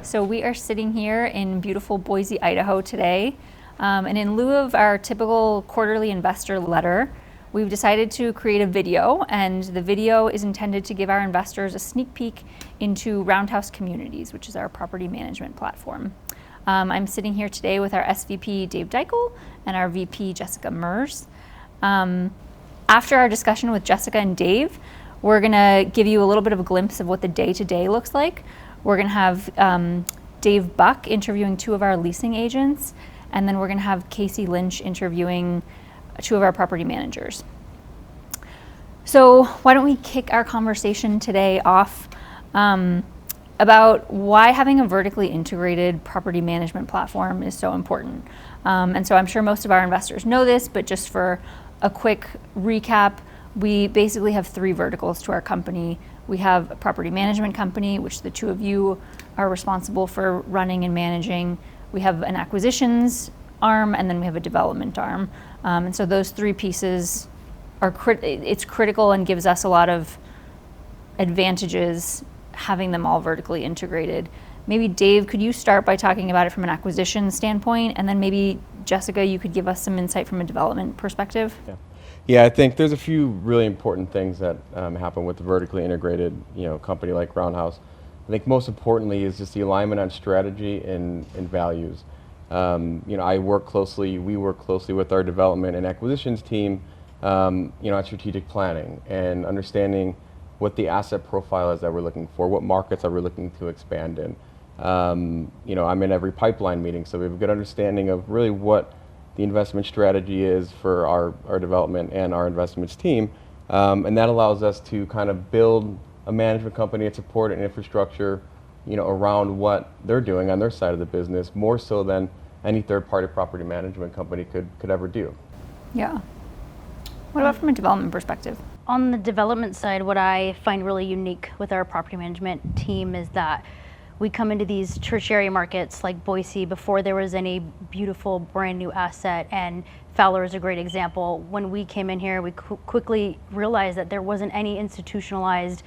So we are sitting here in beautiful Boise, Idaho today. And in lieu of our typical quarterly investor letter, we've decided to create a video, and the video is intended to give our investors a sneak peek into Roundhouse Communities, which is our property management platform. I'm sitting here today with our SVP, Dave Deichel, and our VP, Jessica Mers. After our discussion with Jessica and Dave, we're gonna give you a little bit of a glimpse of what the day-to-day looks like. We're gonna have Dave Buck interviewing two of our leasing agents, and then we're gonna have Casey Lynch interviewing two of our property managers. So why don't we kick our conversation today off about why having a vertically integrated property management platform is so important. And so I'm sure most of our investors know this, but just for a quick recap, we basically have three verticals to our company. We have a property management company, which the two of you are responsible for running and managing. We have an acquisitions arm, and then we have a development arm. And so those three pieces are it's critical and gives us a lot of advantages having them all vertically integrated. Maybe Dave, could you start by talking about it from an acquisition standpoint, and then maybe Jessica, you could give us some insight from a development perspective? Yeah, I think there's a few really important things that happen with a vertically integrated, company like Roundhouse. I think most importantly is just the alignment on strategy and values. We work closely with our development and acquisitions team, on strategic planning and understanding what the asset profile is that we're looking for, what markets are we looking to expand in. I'm in every pipeline meeting, so we have a good understanding of really what the investment strategy is for our development and our investments team. And that allows us to kind of build a management company and support an infrastructure, around what they're doing on their side of the business, more so than any third-party property management company could ever do. Yeah. What about from a development perspective? On the development side, what I find really unique with our property management team is that we come into these tertiary markets like Boise before there was any beautiful brand new asset, and Fowler is a great example. When we came in here, we quickly realized that there wasn't any institutionalized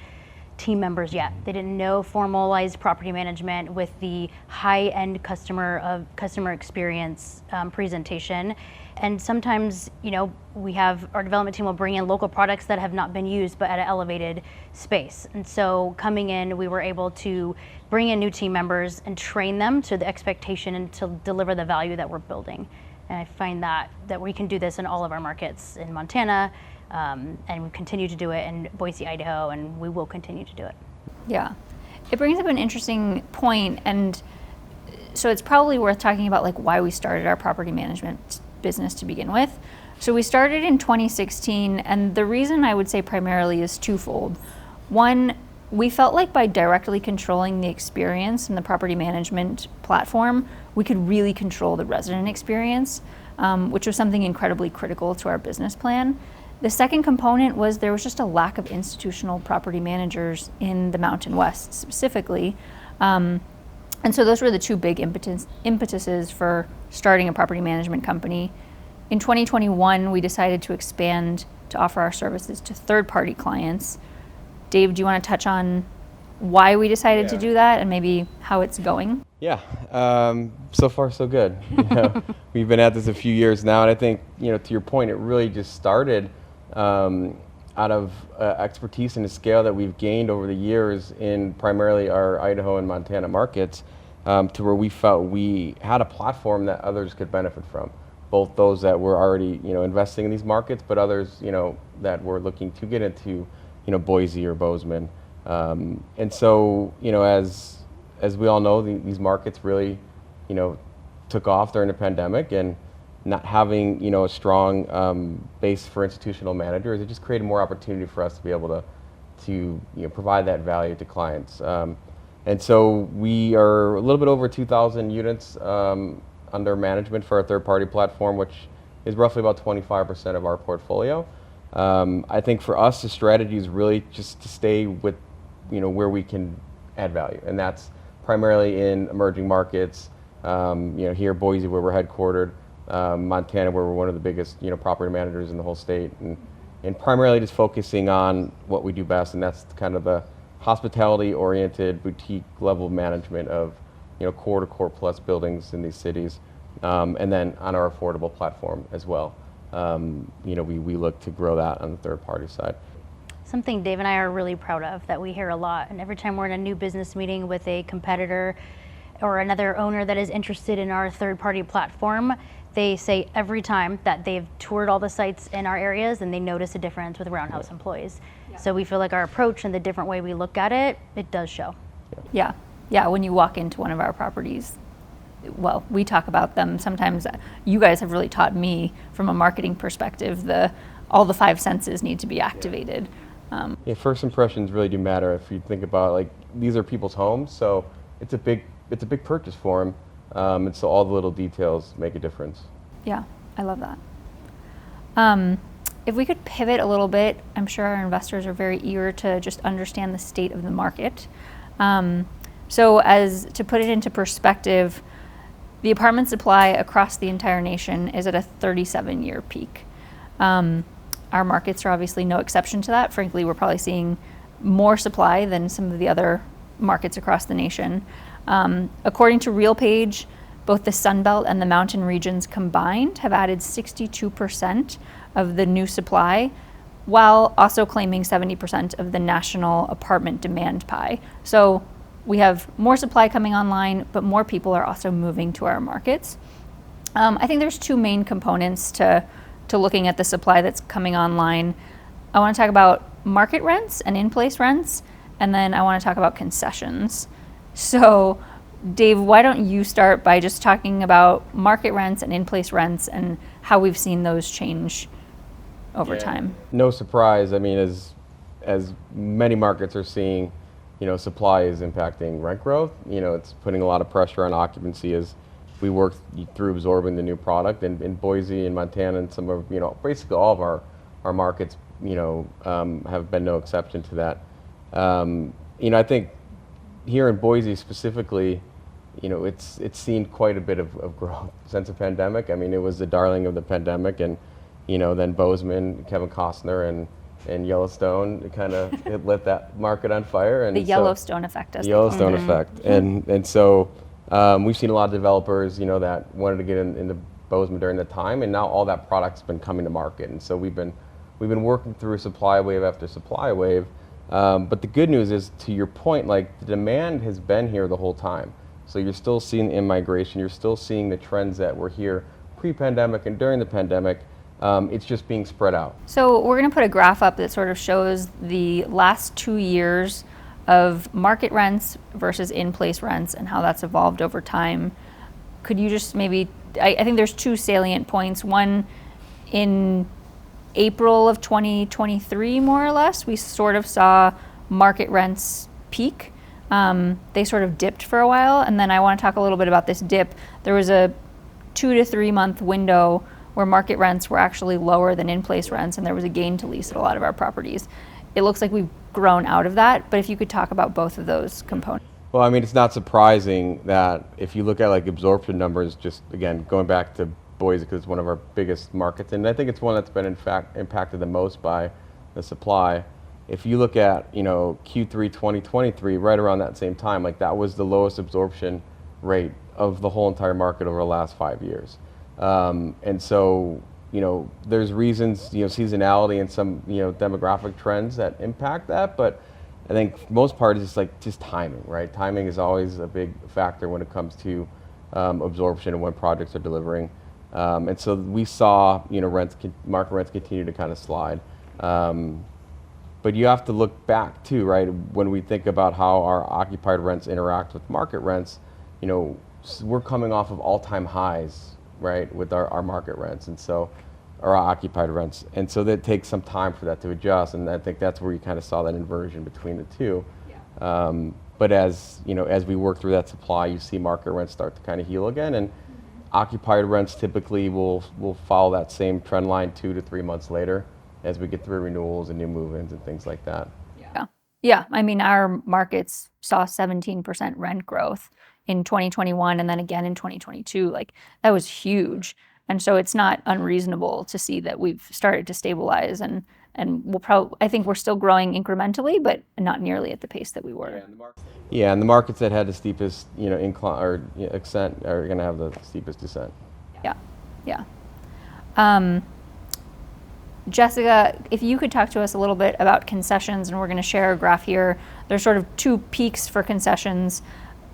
team members yet. They didn't know formalized property management with the high-end customer experience presentation. And sometimes, we have our development team will bring in local products that have not been used, but at an elevated space. And so coming in, we were able to bring in new team members and train them to the expectation and to deliver the value that we're building. And I find that we can do this in all of our markets in Montana, and we continue to do it in Boise, Idaho, and we will continue to do it. Yeah, it brings up an interesting point, and so it's probably worth talking about why we started our property management business to begin with. So we started in 2016, and the reason I would say primarily is twofold. One, we felt like by directly controlling the experience in the property management platform, we could really control the resident experience, which was something incredibly critical to our business plan. The second component was there was just a lack of institutional property managers in the Mountain West specifically. And so those were the two big impetuses for starting a property management company. In 2021, we decided to expand to offer our services to third-party clients. Dave, do you want to touch on why we decided to do that and maybe how it's going? Yeah, so far so good. We've been at this a few years now, and I think, to your point, it really just started out of expertise and the scale that we've gained over the years in primarily our Idaho and Montana markets, to where we felt we had a platform that others could benefit from, both those that were already investing in these markets, but others that were looking to get into Boise or Bozeman. And so as we all know, these markets really took off during the pandemic, and not having a strong base for institutional managers, it just created more opportunity for us to be able to provide that value to clients. And so we are a little bit over 2,000 units under management for our third-party platform, which is roughly about 25% of our portfolio. I think for us, the strategy is really just to stay with where we can add value, and that's primarily in emerging markets. Here, Boise, where we're headquartered, Montana, where we're one of the biggest property managers in the whole state, and primarily just focusing on what we do best, and that's kind of the hospitality-oriented boutique level management of core to core plus buildings in these cities, and then on our affordable platform as well. We look to grow that on the third party side. Something Dave and I are really proud of that we hear a lot, and every time we're in a new business meeting with a competitor or another owner that is interested in our third-party platform, they say every time that they've toured all the sites in our areas and they notice a difference with Roundhouse employees. So we feel like our approach and the different way we look at it, it does show. Yeah, when you walk into one of our properties, well, we talk about them. Sometimes you guys have really taught me from a marketing perspective, all the five senses need to be activated. First impressions really do matter. If you think about, like, these are people's homes, so it's a big purchase for them, and so all the little details make a difference. Yeah, I love that. If we could pivot a little bit, I'm sure our investors are very eager to just understand the state of the market. So as to put it into perspective, the apartment supply across the entire nation is at a 37-year peak. Our markets are obviously no exception to that. Frankly, we're probably seeing more supply than some of the other markets across the nation. According to RealPage, both the Sun Belt and the mountain regions combined have added 62% of the new supply, while also claiming 70% of the national apartment demand pie. So we have more supply coming online, but more people are also moving to our markets. I think there's two main components to looking at the supply that's coming online. I want to talk about market rents and in-place rents, and then I want to talk about concessions. So, Dave, why don't you start by just talking about market rents and in-place rents and how we've seen those change over time? No surprise. I mean, as many markets are seeing, supply is impacting rent growth. It's putting a lot of pressure on occupancy as we work through absorbing the new product. And in Boise and Montana and some of, basically all of our markets, have been no exception to that. I think here in Boise specifically, it's seen quite a bit of growth since the pandemic. I mean, it was the darling of the pandemic, and then Bozeman, Kevin Costner, and Yellowstone kind of lit that market on fire. And the Yellowstone effect. The Yellowstone effect, and so we've seen a lot of developers, that wanted to get into Bozeman during that time, and now all that product's been coming to market, and so we've been working through supply wave after supply wave. But the good news is, to your point, like, the demand has been here the whole time. So you're still seeing in-migration, you're still seeing the trends that were here pre-pandemic and during the pandemic. It's just being spread out. So we're going to put a graph up that sort of shows the last 2 years of market rents versus in-place rents and how that's evolved over time. Could you just maybe, I think there's two salient points. One, in April of 2023, more or less, we sort of saw market rents peak. They sort of dipped for a while, and then I want to talk a little bit about this dip. There was a 2 to 3 month window where market rents were actually lower than in-place rents, and there was a gain to lease at a lot of our properties. It looks like we've grown out of that, but if you could talk about both of those components. Well, I mean, it's not surprising that if you look at, like, absorption numbers, just again going back to Boise, because it's one of our biggest markets, and I think it's one that's been in fact impacted the most by the supply. If you look at Q3 2023, right around that same time, like, that was the lowest absorption rate of the whole entire market over the last 5 years. And so there's reasons, seasonality and some demographic trends that impact that, but I think for most part it's just timing, right? Timing is always a big factor when it comes to absorption and when projects are delivering. And so we saw, market rents continue to kind of slide. But you have to look back too, right? When we think about how our occupied rents interact with market rents, we're coming off of all-time highs, right, with our market rents, and so our occupied rents. And so that takes some time for that to adjust, and I think that's where you kind of saw that inversion between the two. Yeah. But as we work through that supply, you see market rents start to kind of heal again, and occupied rents typically will follow that same trend line 2 to 3 months later as we get through renewals and new move-ins and things like that. Yeah. I mean, our markets saw 17% rent growth in 2021 and then again in 2022. Like, that was huge. And so it's not unreasonable to see that we've started to stabilize and and I think we're still growing incrementally, but not nearly at the pace that we were. Yeah, and the markets that had the steepest, incline or ascent are going to have the steepest descent. Yeah, yeah. Jessica, if you could talk to us a little bit about concessions, and we're going to share a graph here. There's sort of two peaks for concessions.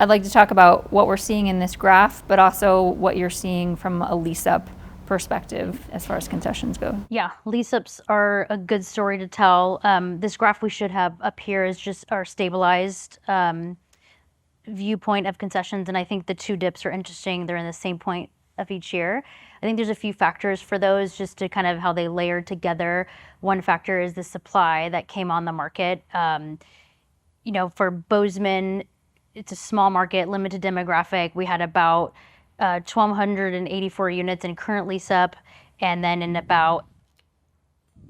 I'd like to talk about what we're seeing in this graph, but also what you're seeing from a lease-up perspective as far as concessions go. Yeah, lease-ups are a good story to tell. This graph we should have up here is just our stabilized viewpoint of concessions, and I think the two dips are interesting. They're in the same point of each year. I think there's a few factors for those, just to kind of how they layered together. One factor is the supply that came on the market. For Bozeman, it's a small market, limited demographic. We had about 1,284 units in current lease-up, and then in about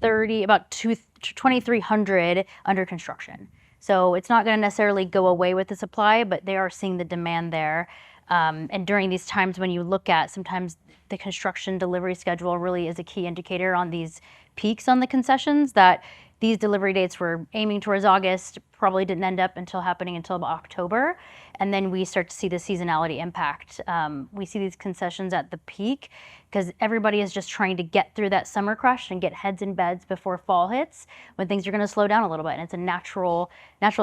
2,300 under construction. So it's not going to necessarily go away with the supply, but they are seeing the demand there. And during these times when you look at, sometimes the construction delivery schedule really is a key indicator on these peaks on the concessions, that these delivery dates were aiming towards August, probably didn't end up happening until about October. And then we start to see the seasonality impact. We see these concessions at the peak because everybody is just trying to get through that summer crush and get heads in beds before fall hits, when things are going to slow down a little bit. And it's a natural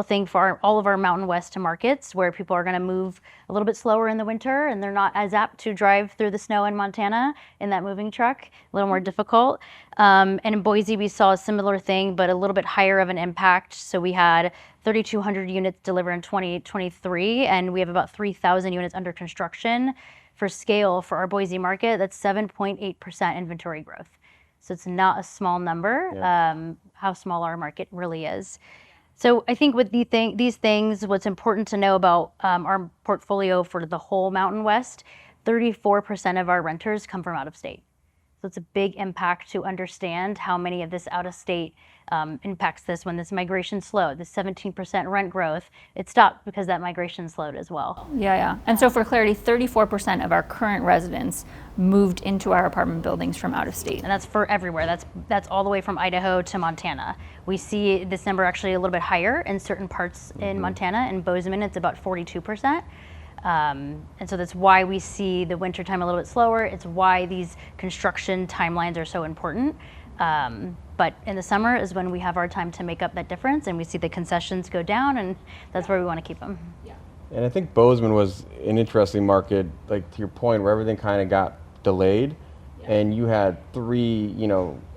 thing for all of our Mountain West markets, where people are going to move a little bit slower in the winter, and they're not as apt to drive through the snow in Montana in that moving truck, a little more difficult. And in Boise, we saw a similar thing, but a little bit higher of an impact. So we had 3,200 units delivered in 2023, and we have about 3,000 units under construction. For scale, for our Boise market, that's 7.8% inventory growth. So it's not a small number, how small our market really is. So I think with these things, what's important to know about our portfolio for the whole Mountain West, 34% of our renters come from out of state. So it's a big impact to understand how many of this out of state impacts this. When this migration slowed, the 17% rent growth, it stopped because that migration slowed as well. Yeah. And so for clarity, 34% of our current residents moved into our apartment buildings from out of state. And that's for everywhere. That's all the way from Idaho to Montana. We see this number actually a little bit higher in certain parts in Montana. In Bozeman, it's about 42%. And so that's why we see the wintertime a little bit slower. It's why these construction timelines are so important. But in the summer is when we have our time to make up that difference, and we see the concessions go down, and that's where we want to keep them. Yeah. And I think Bozeman was an interesting market, like to your point, where everything kind of got delayed, and you had three,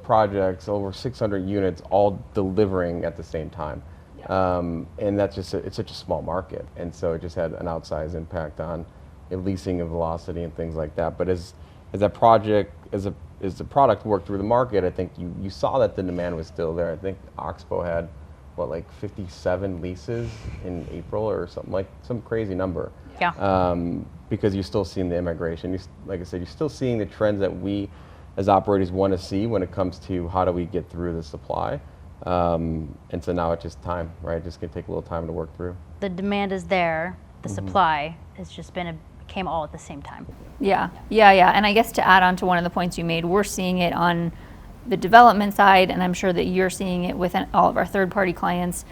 projects, over 600 units, all delivering at the same time. And that's it's such a small market, and so it just had an outsized impact on leasing and velocity and things like that. But as the product worked through the market, I think you saw that the demand was still there. I think Oxbow had 57 leases in April or something, like some crazy number. Yeah. Because you're still seeing the immigration. Like I said, you're still seeing the trends that we as operators want to see when it comes to how do we get through the supply. And so now it's just time, right? Just gonna take a little time to work through. The demand is there. The supply has just came all at the same time. Yeah. And I guess to add on to one of the points you made, we're seeing it on the development side, and I'm sure that you're seeing it with all of our third-party clients.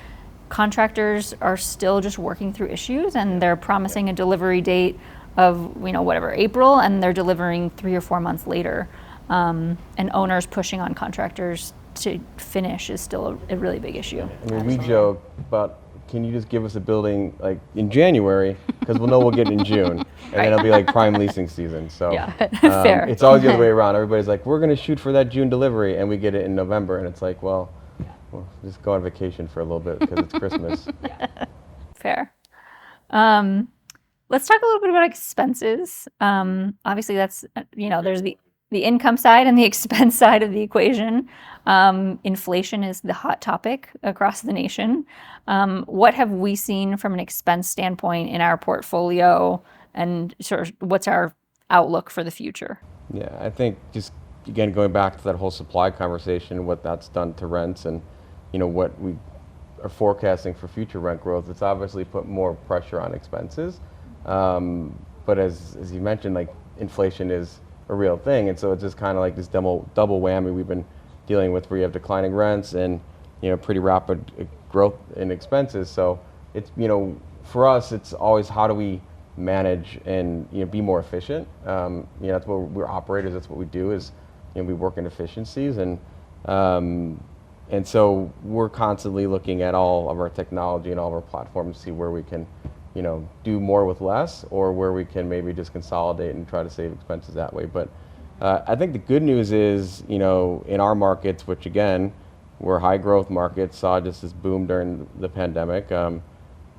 Contractors are still just working through issues, and they're promising a delivery date of April, and they're delivering 3 or 4 months later. And owners pushing on contractors to finish is still a really big issue. I mean, we joke about, can you just give us a building like in January, because we'll know we'll get it in June, and then it'll be like prime leasing season. So Fair. It's always the other way around. Everybody's like, we're going to shoot for that June delivery, and we get it in November, and it's like, well, just go on vacation for a little bit because it's Christmas. Fair. Let's talk a little bit about expenses. Obviously, that's there's the income side and the expense side of the equation. Inflation is the hot topic across the nation. What have we seen from an expense standpoint in our portfolio, and sort of what's our outlook for the future? Yeah, I think just, again, going back to that whole supply conversation, what that's done to rents and, what we are forecasting for future rent growth, it's obviously put more pressure on expenses. But as you mentioned, like, inflation is a real thing, and so it's just kind of like this double whammy we've been dealing with where you have declining rents and, pretty rapid growth in expenses. So it's, for us, it's always how do we manage and, be more efficient. That's what we're operators. That's what we do is, we work in efficiencies and so we're constantly looking at all of our technology and all of our platforms to see where we can, do more with less, or where we can maybe just consolidate and try to save expenses that way. But I think the good news is, in our markets, which again, we're high growth markets, saw just this boom during the pandemic,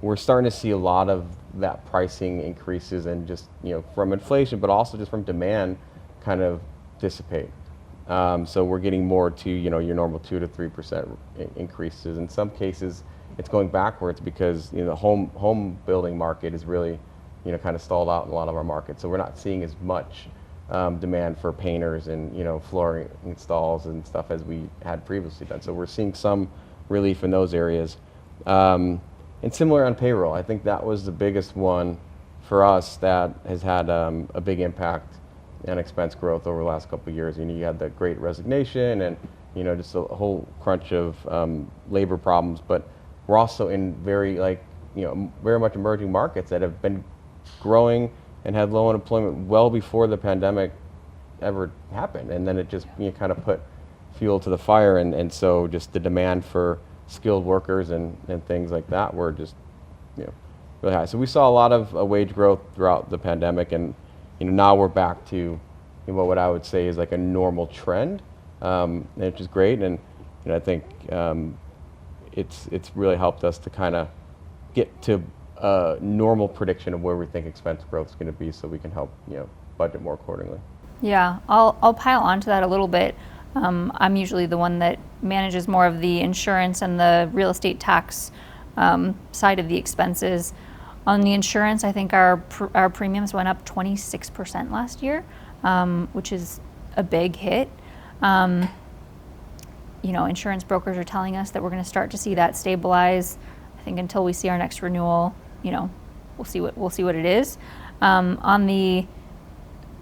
we're starting to see a lot of that pricing increases and just, from inflation, but also just from demand kind of dissipate. So we're getting more to, your normal 2 to 3% increases. In some cases, it's going backwards because, the home building market is really, kind of stalled out in a lot of our markets. So we're not seeing as much demand for painters and, flooring installs and stuff as we had previously done. So we're seeing some relief in those areas. And similar on payroll, I think that was the biggest one for us that has had a big impact and expense growth over the last couple of years. You had the Great Resignation and just a whole crunch of labor problems. But we're also in very much emerging markets that have been growing and had low unemployment well before the pandemic ever happened. And then it just kind of put fuel to the fire. And so just the demand for skilled workers and things like that were just really high. So we saw a lot of wage growth throughout the pandemic, and now we're back to what I would say is like a normal trend, which is great. And I think it's really helped us to kind of get to a normal prediction of where we think expense growth is going to be, so we can help budget more accordingly. Yeah, I'll pile onto that a little bit. I'm usually the one that manages more of the insurance and the real estate tax side of the expenses. On the insurance, I think our premiums went up 26% last year, which is a big hit. Insurance brokers are telling us that we're going to start to see that stabilize. I think until we see our next renewal, we'll see what it is. On the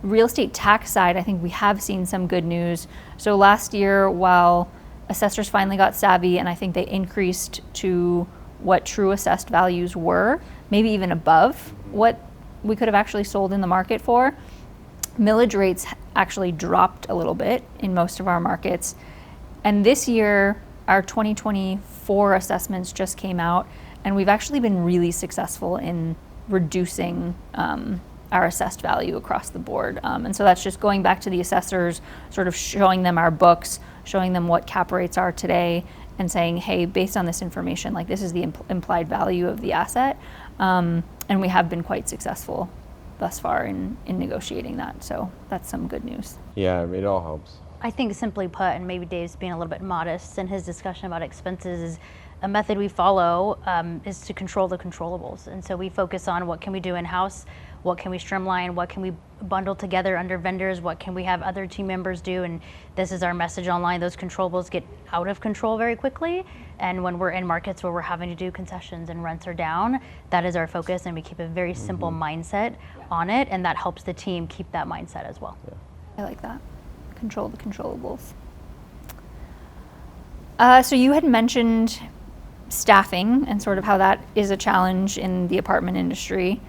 real estate tax side, I think we have seen some good news. So last year, while assessors finally got savvy, and I think they increased to what true assessed values were, maybe even above what we could have actually sold in the market for, millage rates actually dropped a little bit in most of our markets. And this year, our 2024 assessments just came out, and we've actually been really successful in reducing our assessed value across the board. And so that's just going back to the assessors, sort of showing them our books, showing them what cap rates are today, and saying, hey, based on this information, like this is the implied value of the asset. And we have been quite successful thus far in negotiating that. So that's some good news. Yeah, it all helps. I think simply put, and maybe Dave's being a little bit modest in his discussion about expenses, is a method we follow is to control the controllables. And so we focus on what can we do in-house, what can we streamline, what can we bundle together under vendors, what can we have other team members do, and this is our message online. Those controllables get out of control very quickly, and when we're in markets where we're having to do concessions and rents are down, that is our focus, and we keep a very simple mindset on it, and that helps the team keep that mindset as well. Yeah. I like that. Control the controllables. So you had mentioned staffing and sort of how that is a challenge in the apartment industry.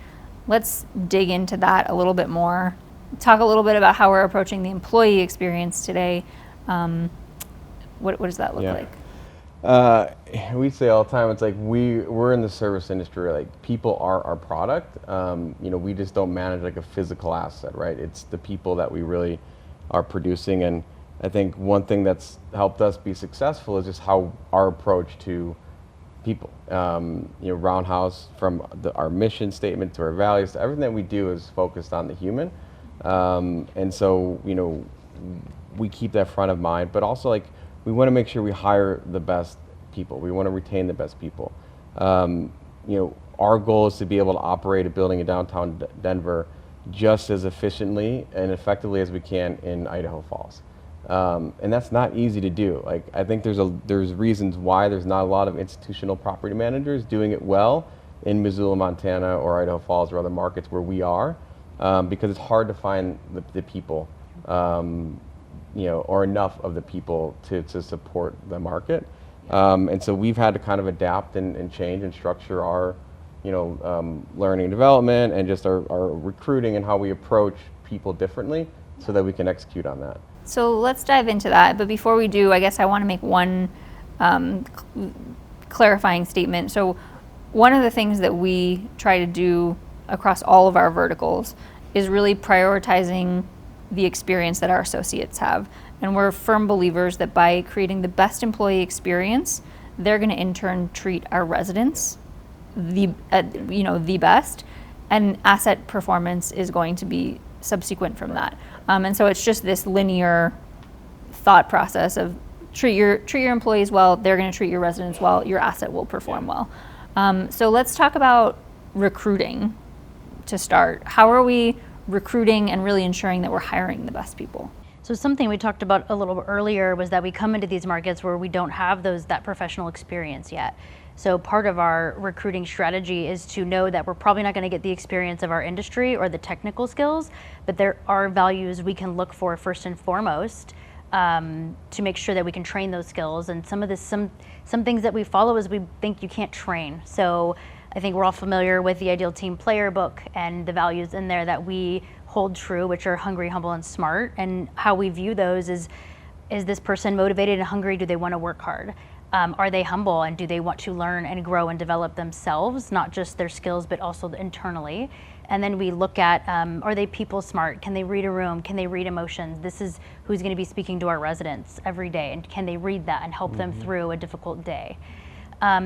Let's dig into that a little bit more. Talk a little bit about how we're approaching the employee experience today. What does that look like? We say all the time, it's like we're in the service industry, like people are our product. We just don't manage like a physical asset, right? It's the people that we really are producing. And I think one thing that's helped us be successful is just how our approach to people. Roundhouse, from our mission statement to our values to everything that we do is focused on the human. And so, we keep that front of mind, but also like we want to make sure we hire the best people. We want to retain the best people. Our goal is to be able to operate a building in downtown Denver just as efficiently and effectively as we can in Idaho Falls. And that's not easy to do. Like, I think there's reasons why there's not a lot of institutional property managers doing it well in Missoula, Montana, or Idaho Falls or other markets where we are, because it's hard to find the people or enough of the people to support the market. And so we've had to kind of adapt and change and structure our, learning and development and just our recruiting and how we approach people differently so that we can execute on that. So let's dive into that. But before we do, I guess I want to make one clarifying statement. So one of the things that we try to do across all of our verticals is really prioritizing the experience that our associates have. And we're firm believers that by creating the best employee experience, they're going to in turn treat our residents the best, and asset performance is going to be subsequent from that. And so it's just this linear thought process of treat your employees well, they're going to treat your residents well, your asset will perform well. So let's talk about recruiting to start. How are we recruiting and really ensuring that we're hiring the best people? So something we talked about a little bit earlier was that we come into these markets where we don't have that professional experience yet. So part of our recruiting strategy is to know that we're probably not going to get the experience of our industry or the technical skills, but there are values we can look for first and foremost to make sure that we can train those skills. And some things that we follow is we think you can't train. So I think we're all familiar with the Ideal Team Player book and the values in there that we hold true, which are hungry, humble, and smart. And how we view those is this person motivated and hungry? Do they want to work hard? Are they humble, and do they want to learn and grow and develop themselves, not just their skills, but also internally? And then we look at, are they people smart? Can they read a room? Can they read emotions? This is who's going to be speaking to our residents every day, and can they read that and help them through a difficult day?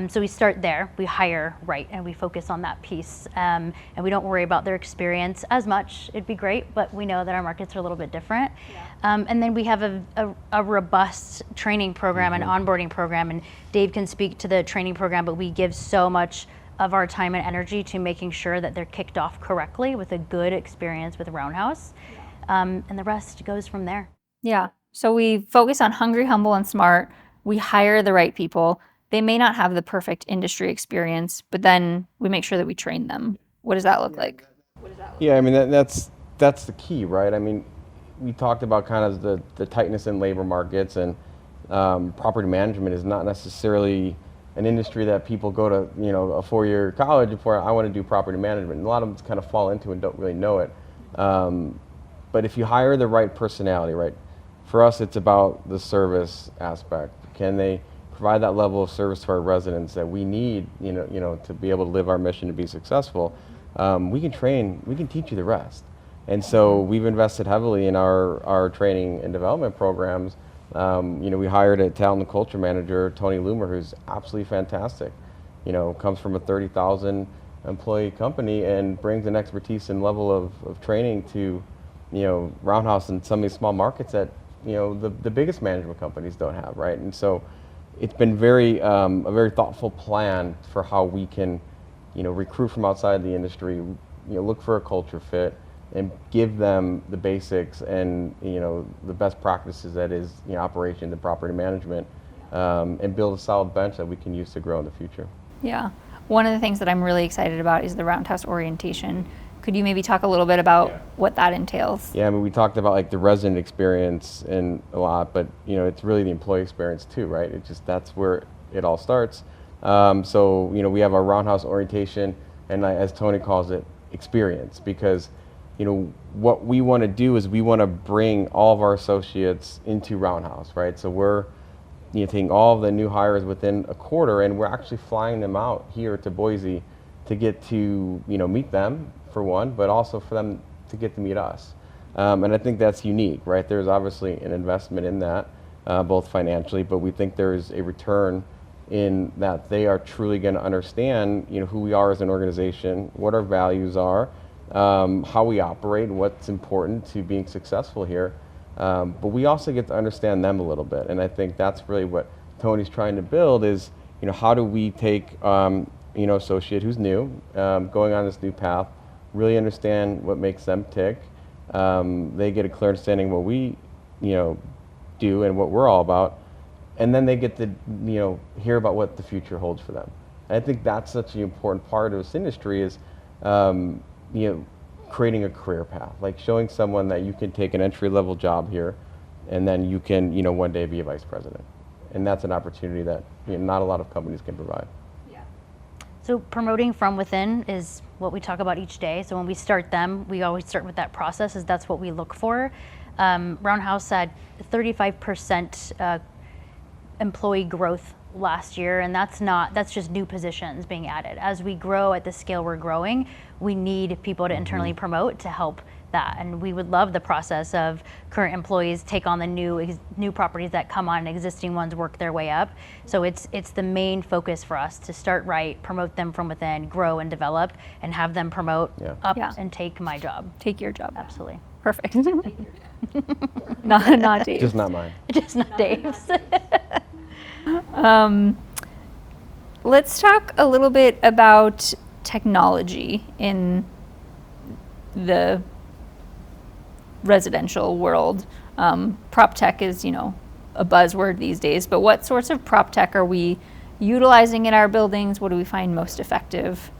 So we start there, we hire right, and we focus on that piece. And we don't worry about their experience as much. It'd be great, but we know that our markets are a little bit different. Yeah. And then we have a robust training program and onboarding program, and Dave can speak to the training program, but we give so much of our time and energy to making sure that they're kicked off correctly with a good experience with Roundhouse. And the rest goes from there. Yeah, so we focus on hungry, humble, and smart. We hire the right people. They may not have the perfect industry experience, but then we make sure that we train them. What does that look like? Yeah, I mean, that's the key, right? I mean, we talked about kind of the tightness in labor markets, and property management is not necessarily an industry that people go to, a 4-year college before I want to do property management. And a lot of them kind of fall into and don't really know it. But if you hire the right personality, right? For us, it's about the service aspect. Can they provide that level of service to our residents that we need, to be able to live our mission to be successful? We can teach you the rest. And so we've invested heavily in our training and development programs. We hired a talent and culture manager, Tony Loomer, who's absolutely fantastic. Comes from a 30,000 employee company and brings an expertise and level of training to, Roundhouse and some of these small markets that, the biggest management companies don't have, right? And so it's been a very thoughtful plan for how we can, recruit from outside the industry, look for a culture fit, and give them the basics and the best practices that is operations and property management, and build a solid bench that we can use to grow in the future. Yeah, one of the things that I'm really excited about is the Roundhouse orientation. Could you maybe talk a little bit about what that entails? Yeah, I mean, we talked about like the resident experience and a lot, but it's really the employee experience too, right? That's where it all starts. So we have our Roundhouse orientation, and as Tony calls it, experience, because what we want to do is we want to bring all of our associates into Roundhouse, right? So we're taking all of the new hires within a quarter, and we're actually flying them out here to Boise to get to meet them for one, but also for them to get to meet us. And I think that's unique, right? There's obviously an investment in that, both financially, but we think there's a return in that they are truly going to understand who we are as an organization, what our values are, how we operate, what's important to being successful here. But we also get to understand them a little bit. And I think that's really what Tony's trying to build is, how do we take, associate who's new, going on this new path, really understand what makes them tick. They get a clear understanding of what we, do and what we're all about. And then they get to, hear about what the future holds for them. And I think that's such an important part of this industry is, creating a career path, like showing someone that you can take an entry-level job here, and then you can, one day be a vice president. And that's an opportunity that not a lot of companies can provide. So promoting from within is what we talk about each day. So when we start them, we always start with that process, as that's what we look for. Roundhouse had 35% employee growth last year, and that's just new positions being added. As we grow at the scale we're growing, we need people to internally promote to help that. And we would love the process of current employees take on the new properties that come on, and existing ones work their way up. So it's the main focus for us to start right, promote them from within, grow and develop, and have them promote up and take my job. Take your job. Absolutely. Perfect. not Dave. Just not mine. Just not Dave's. Let's talk a little bit about technology in the residential world. Prop tech is, a buzzword these days, but what sorts of prop tech are we utilizing in our buildings? What do we find most effective?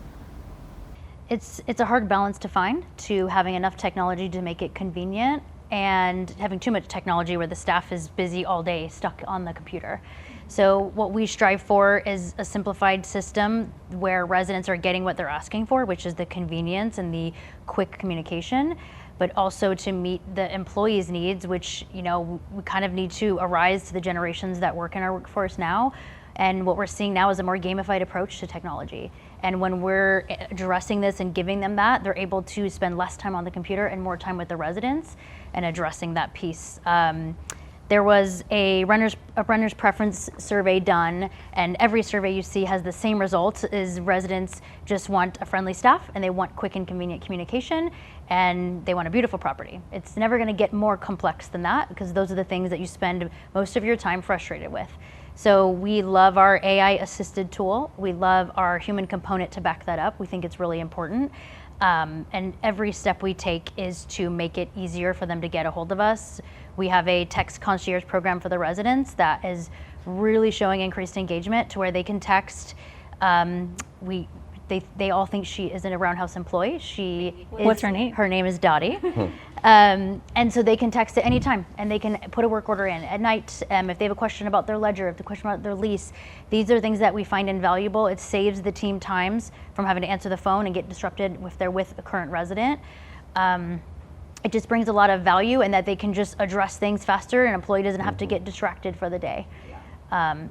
It's a hard balance to find, to having enough technology to make it convenient and having too much technology where the staff is busy all day stuck on the computer. So what we strive for is a simplified system where residents are getting what they're asking for, which is the convenience and the quick communication, but also to meet the employees' needs, which, we kind of need to arise to the generations that work in our workforce now. And what we're seeing now is a more gamified approach to technology. And when we're addressing this and giving them that, they're able to spend less time on the computer and more time with the residents and addressing that piece. There was a renter's preference survey done, and every survey you see has the same result: is residents just want a friendly staff, and they want quick and convenient communication, and they want a beautiful property. It's never going to get more complex than that, because those are the things that you spend most of your time frustrated with. So we love our AI assisted tool. We love our human component to back that up. We think it's really important. And every step we take is to make it easier for them to get a hold of us. We have a text concierge program for the residents that is really showing increased engagement, to where they can text. They all think she isn't a Roundhouse employee. What's her name? Her name is Dottie. And so they can text at any time, and they can put a work order in at night. If they have a question about their ledger, if they have a question about their lease, these are things that we find invaluable. It saves the team times from having to answer the phone and get disrupted if they're with a current resident. It just brings a lot of value, and that they can just address things faster, and an employee doesn't have to get distracted for the day.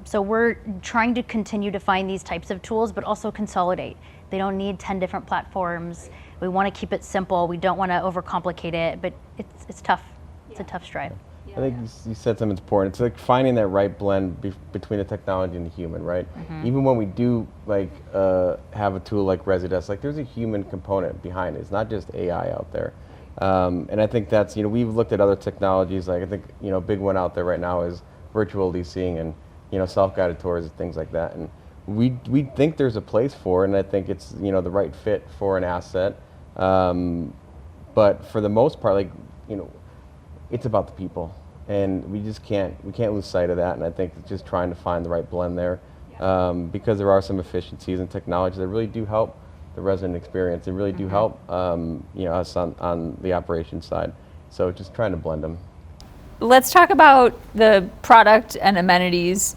So we're trying to continue to find these types of tools, but also consolidate. They don't need 10 different platforms. We want to keep it simple. We don't want to overcomplicate it, but it's tough. It's a tough strive. I think you said something important. It's like finding that right blend between the technology and the human, right? Even when we do have a tool like ResiDesk, like there's a human component behind it. It's not just AI out there. And I think that's, we've looked at other technologies. Like I think, a big one out there right now is virtual leasing and, self-guided tours and things like that. And we think there's a place for it, and I think it's, the right fit for an asset. But for the most part, it's about the people, and we can't lose sight of that. And I think it's just trying to find the right blend there, because there are some efficiencies in technology that really do help the resident experience. They really do help, us on the operations side. So just trying to blend them. Let's talk about the product and amenities.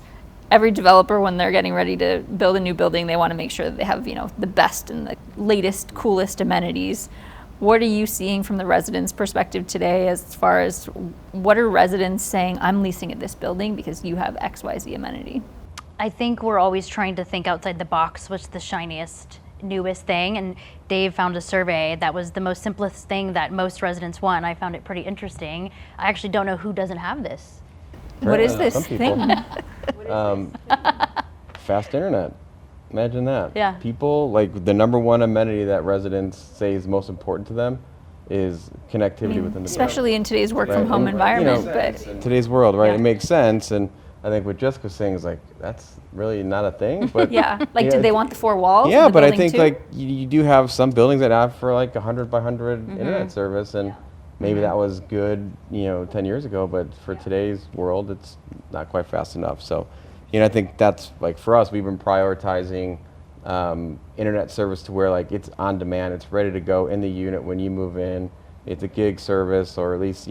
Every developer, when they're getting ready to build a new building, they want to make sure that they have, the best and the latest, coolest amenities. What are you seeing from the residents' perspective today, as far as what are residents saying, I'm leasing at this building because you have XYZ amenity? I think we're always trying to think outside the box. What's the shiniest, newest thing? And Dave found a survey that was the most simplest thing that most residents want. I found it pretty interesting. I actually don't know who doesn't have this. What is this thing? Fast internet. Imagine that. Yeah. People, the number one amenity that residents say is most important to them is connectivity within the especially in today's work from home And, environment. But in today's world, right? Yeah. It makes sense. And I think what Jessica's saying is that's really not a thing. But yeah, did they want the four walls? Yeah, of the but I building think too? you do have some buildings that have for 100 by 100 internet service, and maybe that was good 10 years ago, but for today's world it's not quite fast enough. So I think that's for us, we've been prioritizing internet service to where it's on demand, it's ready to go in the unit when you move in. It's a gig service, or at least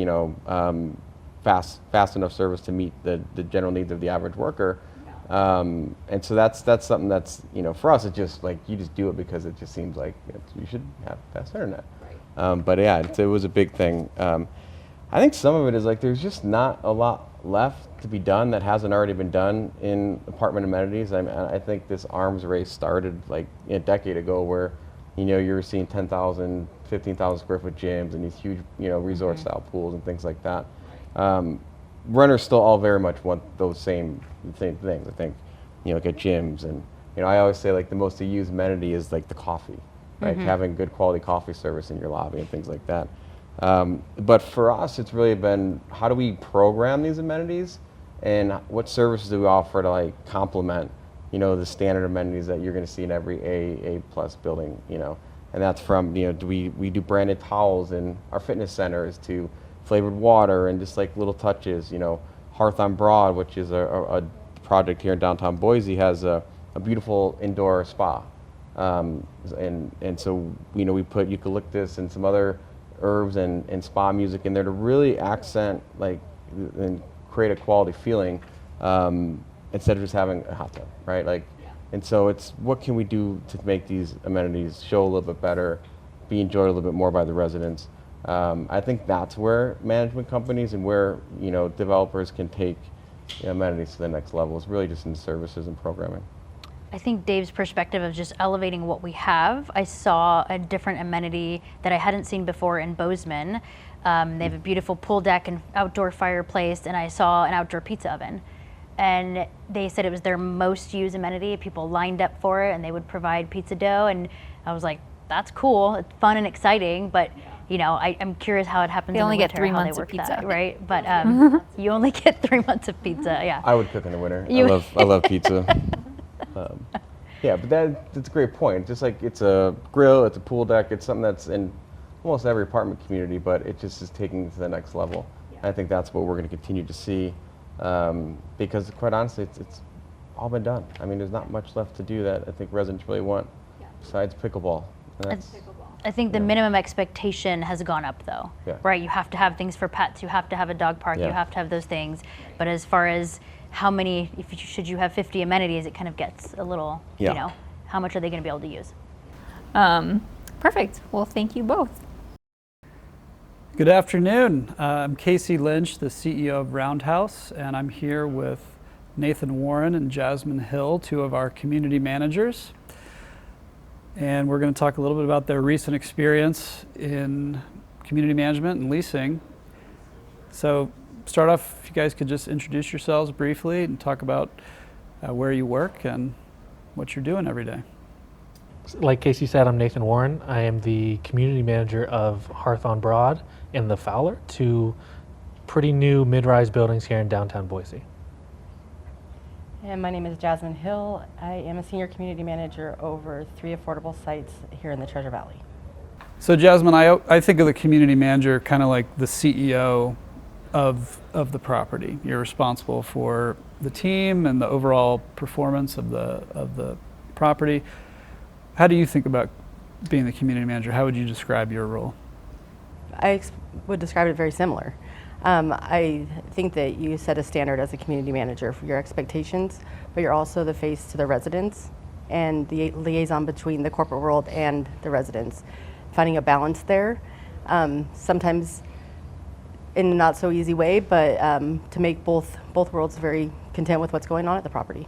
fast enough service to meet the general needs of the average worker. And so that's something that's, for us, it's just like, you just do it because it just seems like you should have fast internet. But yeah, it was a big thing. I think some of it is like, there's just not a lot left to be done that hasn't already been done in apartment amenities. I think this arms race started like a decade ago, where you were seeing 10,000, 15,000 square foot gyms and these huge resort style pools and things like that. Renters still all very much want those same things. I think like at gyms, and I always say like the most used amenity is like the coffee, right? Having good quality coffee service in your lobby and things like that. But for us, it's really been, how do we program these amenities, and what services do we offer to like complement, the standard amenities that you're going to see in every A plus building, and that's from, we do branded towels in our fitness centers, to flavored water and just like little touches, Hearth on Broad, which is a project here in downtown Boise, has a beautiful indoor spa. And so, we put eucalyptus and some other herbs and spa music in there to really accent and create a quality feeling, instead of just having a hot tub, right? And so it's, what can we do to make these amenities show a little bit better, be enjoyed a little bit more by the residents? I think that's where management companies and where developers can take amenities to the next level, is really just in services and programming. I think Dave's perspective of just elevating what we have. I saw a different amenity that I hadn't seen before in Bozeman. They have a beautiful pool deck and outdoor fireplace, and I saw an outdoor pizza oven. And they said it was their most used amenity. People lined up for it, and they would provide pizza dough. And I was like, that's cool. It's fun and exciting, but I'm curious how it happens. They in only the get winter, 3 how they months of work pizza, that, right? But you only get 3 months of pizza. Yeah. I would cook in the winter. You- I love pizza. Yeah, but that's a great point. Just like, it's a grill, it's a pool deck, it's something that's in almost every apartment community, but it just is taking it to the next level. I think that's what we're going to continue to see, because quite honestly, it's all been done. I mean, there's not much left to do that I think residents really want, besides pickleball. I think the minimum expectation has gone up, though, right? You have to have things for pets, you have to have a dog park, you have to have those things. But as far as how many, should you have 50 amenities, it kind of gets a little, how much are they going to be able to use? Perfect. Well, thank you both. Good afternoon. I'm Casey Lynch, the CEO of Roundhouse, and I'm here with Nathan Warren and Jasmine Hill, two of our community managers. And we're going to talk a little bit about their recent experience in community management and leasing. So, start off, if you guys could just introduce yourselves briefly and talk about where you work and what you're doing every day. Like Casey said, I'm Nathan Warren. I am the community manager of Hearth on Broad and the Fowler, two pretty new mid-rise buildings here in downtown Boise. And my name is Jasmine Hill. I am a senior community manager over 3 affordable sites here in the Treasure Valley. So Jasmine, I think of the community manager kind of like the CEO of the property. You're responsible for the team and the overall performance of the property. How do you think about being the community manager? How would you describe your role? I would describe it very similar. I think that you set a standard as a community manager for your expectations, but you're also the face to the residents and the liaison between the corporate world and the residents. Finding a balance there, sometimes in a not so easy way, but to make both worlds very content with what's going on at the property.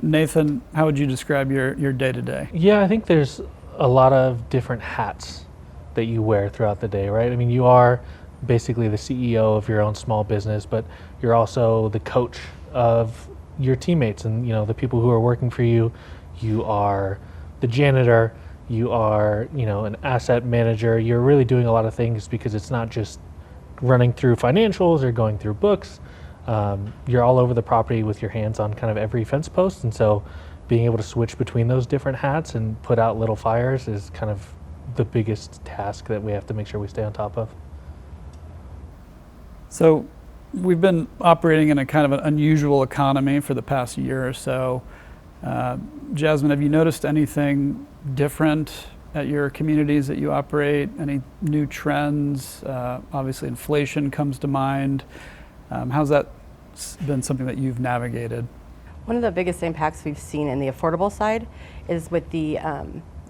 Nathan, how would you describe your day-to-day? Yeah, I think there's a lot of different hats that you wear throughout the day, right? I mean, you are basically the CEO of your own small business, but you're also the coach of your teammates and the people who are working for you. You are the janitor, you are an asset manager. You're really doing a lot of things, because it's not just running through financials or going through books. You're all over the property with your hands on kind of every fence post, and so being able to switch between those different hats and put out little fires is kind of the biggest task that we have to make sure we stay on top of. So we've been operating in a kind of an unusual economy for the past year or so. Jasmine, have you noticed anything different at your communities that you operate? Any new trends? Obviously, inflation comes to mind. How's that been something that you've navigated? One of the biggest impacts we've seen in the affordable side is with the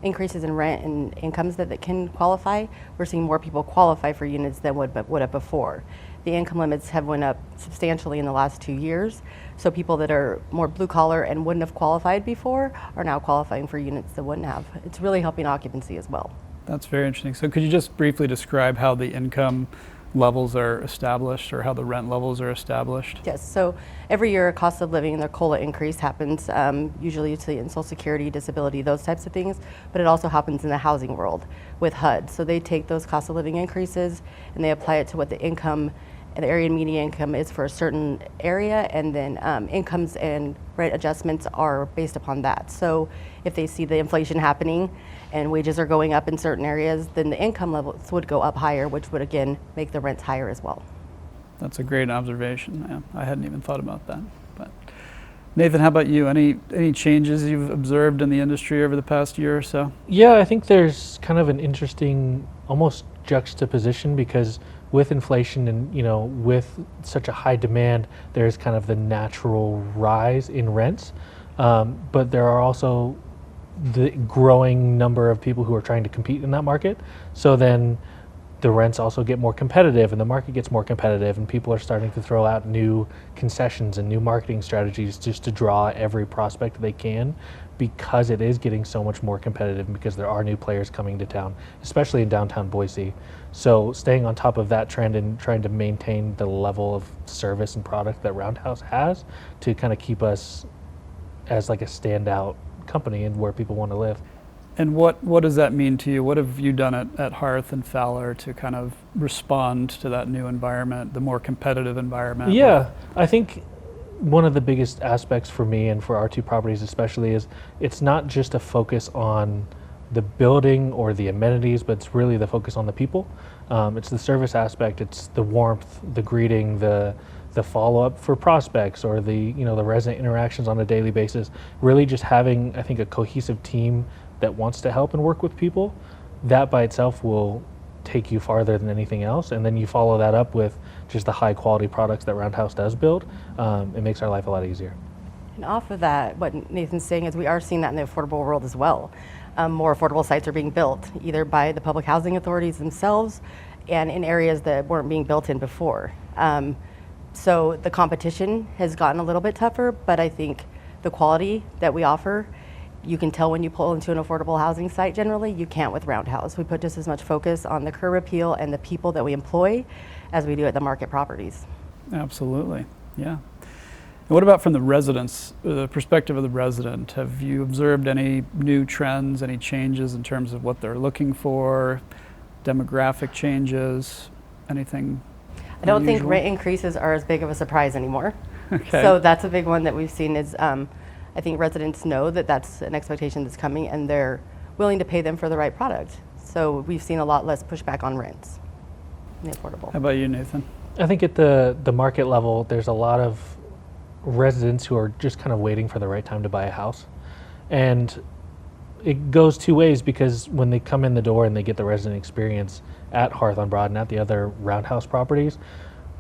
increases in rent and incomes that can qualify. We're seeing more people qualify for units than would have before. The income limits have went up substantially in the last 2 years. So people that are more blue collar and wouldn't have qualified before are now qualifying for units that wouldn't have. It's really helping occupancy as well. That's very interesting. So could you just briefly describe how the income levels are established or how the rent levels are established? Yes, so every year a cost of living and their COLA increase happens, usually in Social Security, disability, those types of things, but it also happens in the housing world with HUD. So they take those cost of living increases and they apply it to what the income and the area median income is for a certain area, and then incomes and rent adjustments are based upon that. So if they see the inflation happening and wages are going up in certain areas, then the income levels would go up higher, which would again make the rents higher as well. That's a great observation. Yeah, I hadn't even thought about that. But Nathan, how about you? Any changes you've observed in the industry over the past year or so? Yeah, I think there's kind of an interesting almost juxtaposition, because with inflation and with such a high demand, there's kind of the natural rise in rents, but there are also the growing number of people who are trying to compete in that market. So then the rents also get more competitive and the market gets more competitive, and people are starting to throw out new concessions and new marketing strategies just to draw every prospect they can, because it is getting so much more competitive and because there are new players coming to town, especially in downtown Boise. So staying on top of that trend and trying to maintain the level of service and product that Roundhouse has to kind of keep us as like a standout company and where people want to live. And what does that mean to you? What have you done at Hearth and Fowler to kind of respond to that new environment, the more competitive environment? Yeah, I think one of the biggest aspects for me and for our two properties especially is it's not just a focus on the building or the amenities, but it's really the focus on the people. It's the service aspect, it's the warmth, the greeting, the follow-up for prospects, or the the resident interactions on a daily basis. Really just having, I think, a cohesive team that wants to help and work with people. That by itself will take you farther than anything else, and then you follow that up with just the high quality products that Roundhouse does build. It makes our life a lot easier. And off of that, what Nathan's saying is we are seeing that in the affordable world as well. More affordable sites are being built, either by the public housing authorities themselves and in areas that weren't being built in before. So the competition has gotten a little bit tougher, but I think the quality that we offer, you can tell when you pull into an affordable housing site generally. You can't with Roundhouse. We put just as much focus on the curb appeal and the people that we employ as we do at the market properties. Absolutely, yeah. And what about from the residents, the perspective of the resident? Have you observed any new trends, any changes in terms of what they're looking for, demographic changes, anything? I don't think unusual? rent increases are as big of a surprise anymore. Okay. So that's a big one that we've seen is I think residents know that that's an expectation that's coming, and they're willing to pay them for the right product. So we've seen a lot less pushback on rents in the affordable. How about you, Nathan? I think at the market level, there's a lot of residents who are just kind of waiting for the right time to buy a house. And it goes two ways, because when they come in the door and they get the resident experience at Hearth on Broad and at the other Roundhouse properties,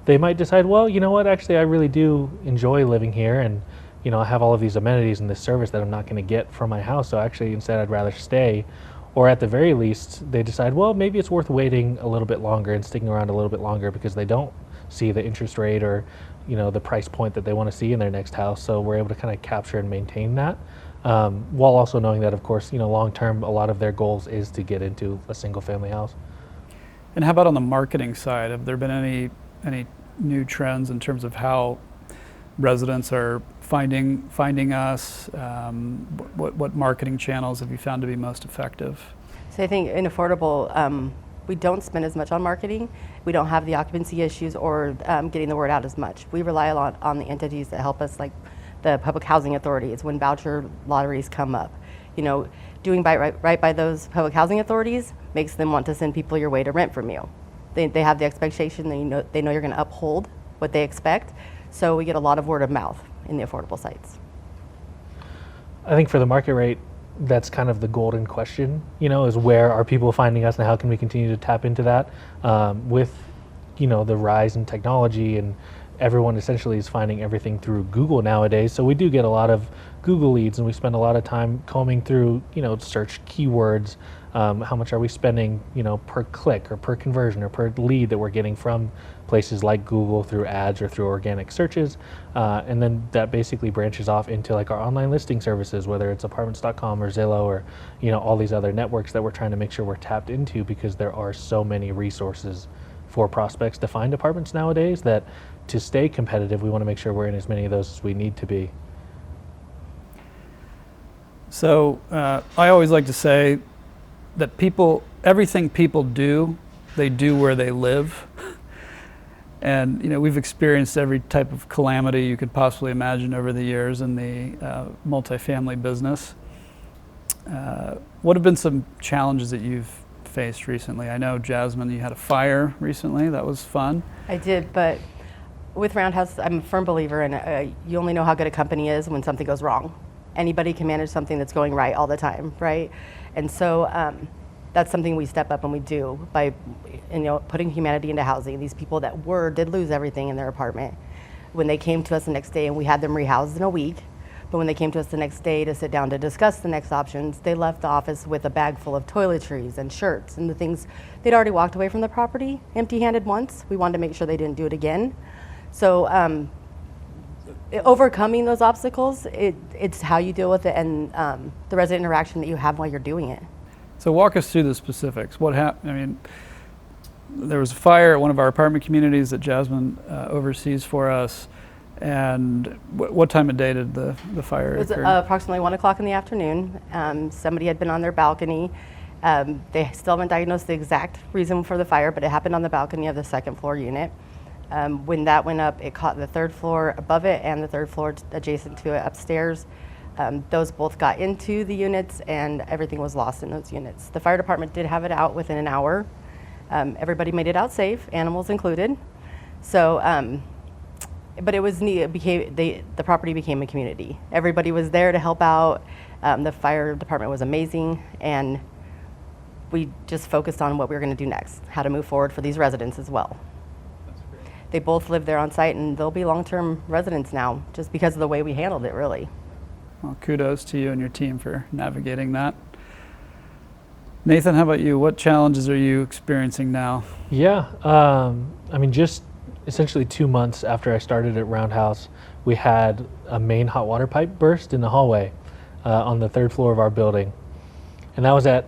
they might decide, well, you know what, actually I really do enjoy living here, and I have all of these amenities and this service that I'm not going to get from my house, so actually instead I'd rather stay. Or at the very least, they decide, well, maybe it's worth waiting a little bit longer and sticking around a little bit longer because they don't see the interest rate or the price point that they want to see in their next house. So we're able to kind of capture and maintain that, while also knowing that, of course, long term, a lot of their goals is to get into a single family house. And how about on the marketing side? Have there been any new trends in terms of how residents are finding us? What marketing channels have you found to be most effective? So I think in affordable, we don't spend as much on marketing. We don't have the occupancy issues or getting the word out as much. We rely a lot on the entities that help us, like the public housing authorities when voucher lotteries come up. Doing right by those public housing authorities makes them want to send people your way to rent from you. They have the expectation that they know you're going to uphold what they expect. So we get a lot of word of mouth in the affordable sites. I think for the market rate, that's kind of the golden question, is where are people finding us and how can we continue to tap into that with, the rise in technology, and everyone essentially is finding everything through Google nowadays. So we do get a lot of Google leads, and we spend a lot of time combing through, search keywords. How much are we spending, per click or per conversion or per lead that we're getting from places like Google through ads or through organic searches. And then that basically branches off into like our online listing services, whether it's apartments.com or Zillow or, all these other networks that we're trying to make sure we're tapped into, because there are so many resources for prospects to find apartments nowadays that to stay competitive, we want to make sure we're in as many of those as we need to be. So I always like to say that everything people do, they do where they live. And we've experienced every type of calamity you could possibly imagine over the years in the multifamily business. What have been some challenges that you've faced recently? I know, Jasmine, you had a fire recently. That was fun. I did, but with Roundhouse, I'm a firm believer in you only know how good a company is when something goes wrong. Anybody can manage something that's going right all the time, right? And so that's something we step up and we do by putting humanity into housing. These people that did lose everything in their apartment, when they came to us the next day, and we had them rehoused in a week, but when they came to us the next day to sit down to discuss the next options, they left the office with a bag full of toiletries and shirts and the things. They'd already walked away from the property empty-handed once. We wanted to make sure they didn't do it again. So overcoming those obstacles, it's how you deal with it and the resident interaction that you have while you're doing it. So walk us through the specifics. What happened? There was a fire at one of our apartment communities that Jasmine oversees for us. And what time of day did the fire occur? It was approximately 1 o'clock in the afternoon. Somebody had been on their balcony. They still haven't diagnosed the exact reason for the fire, but it happened on the balcony of the second floor unit. When that went up, it caught the third floor above it and the third floor adjacent to it upstairs. Those both got into the units, and everything was lost in those units. The fire department did have it out within an hour. Everybody made it out safe, animals included. So, but it was neat. The property became a community. Everybody was there to help out. The fire department was amazing, and we just focused on what we were going to do next, how to move forward for these residents as well. They both live there on site, and they'll be long-term residents now, just because of the way we handled it, really. Well, kudos to you and your team for navigating that. Nathan, how about you? What challenges are you experiencing now? Yeah, just essentially 2 months after I started at Roundhouse, we had a main hot water pipe burst in the hallway on the third floor of our building. And that was at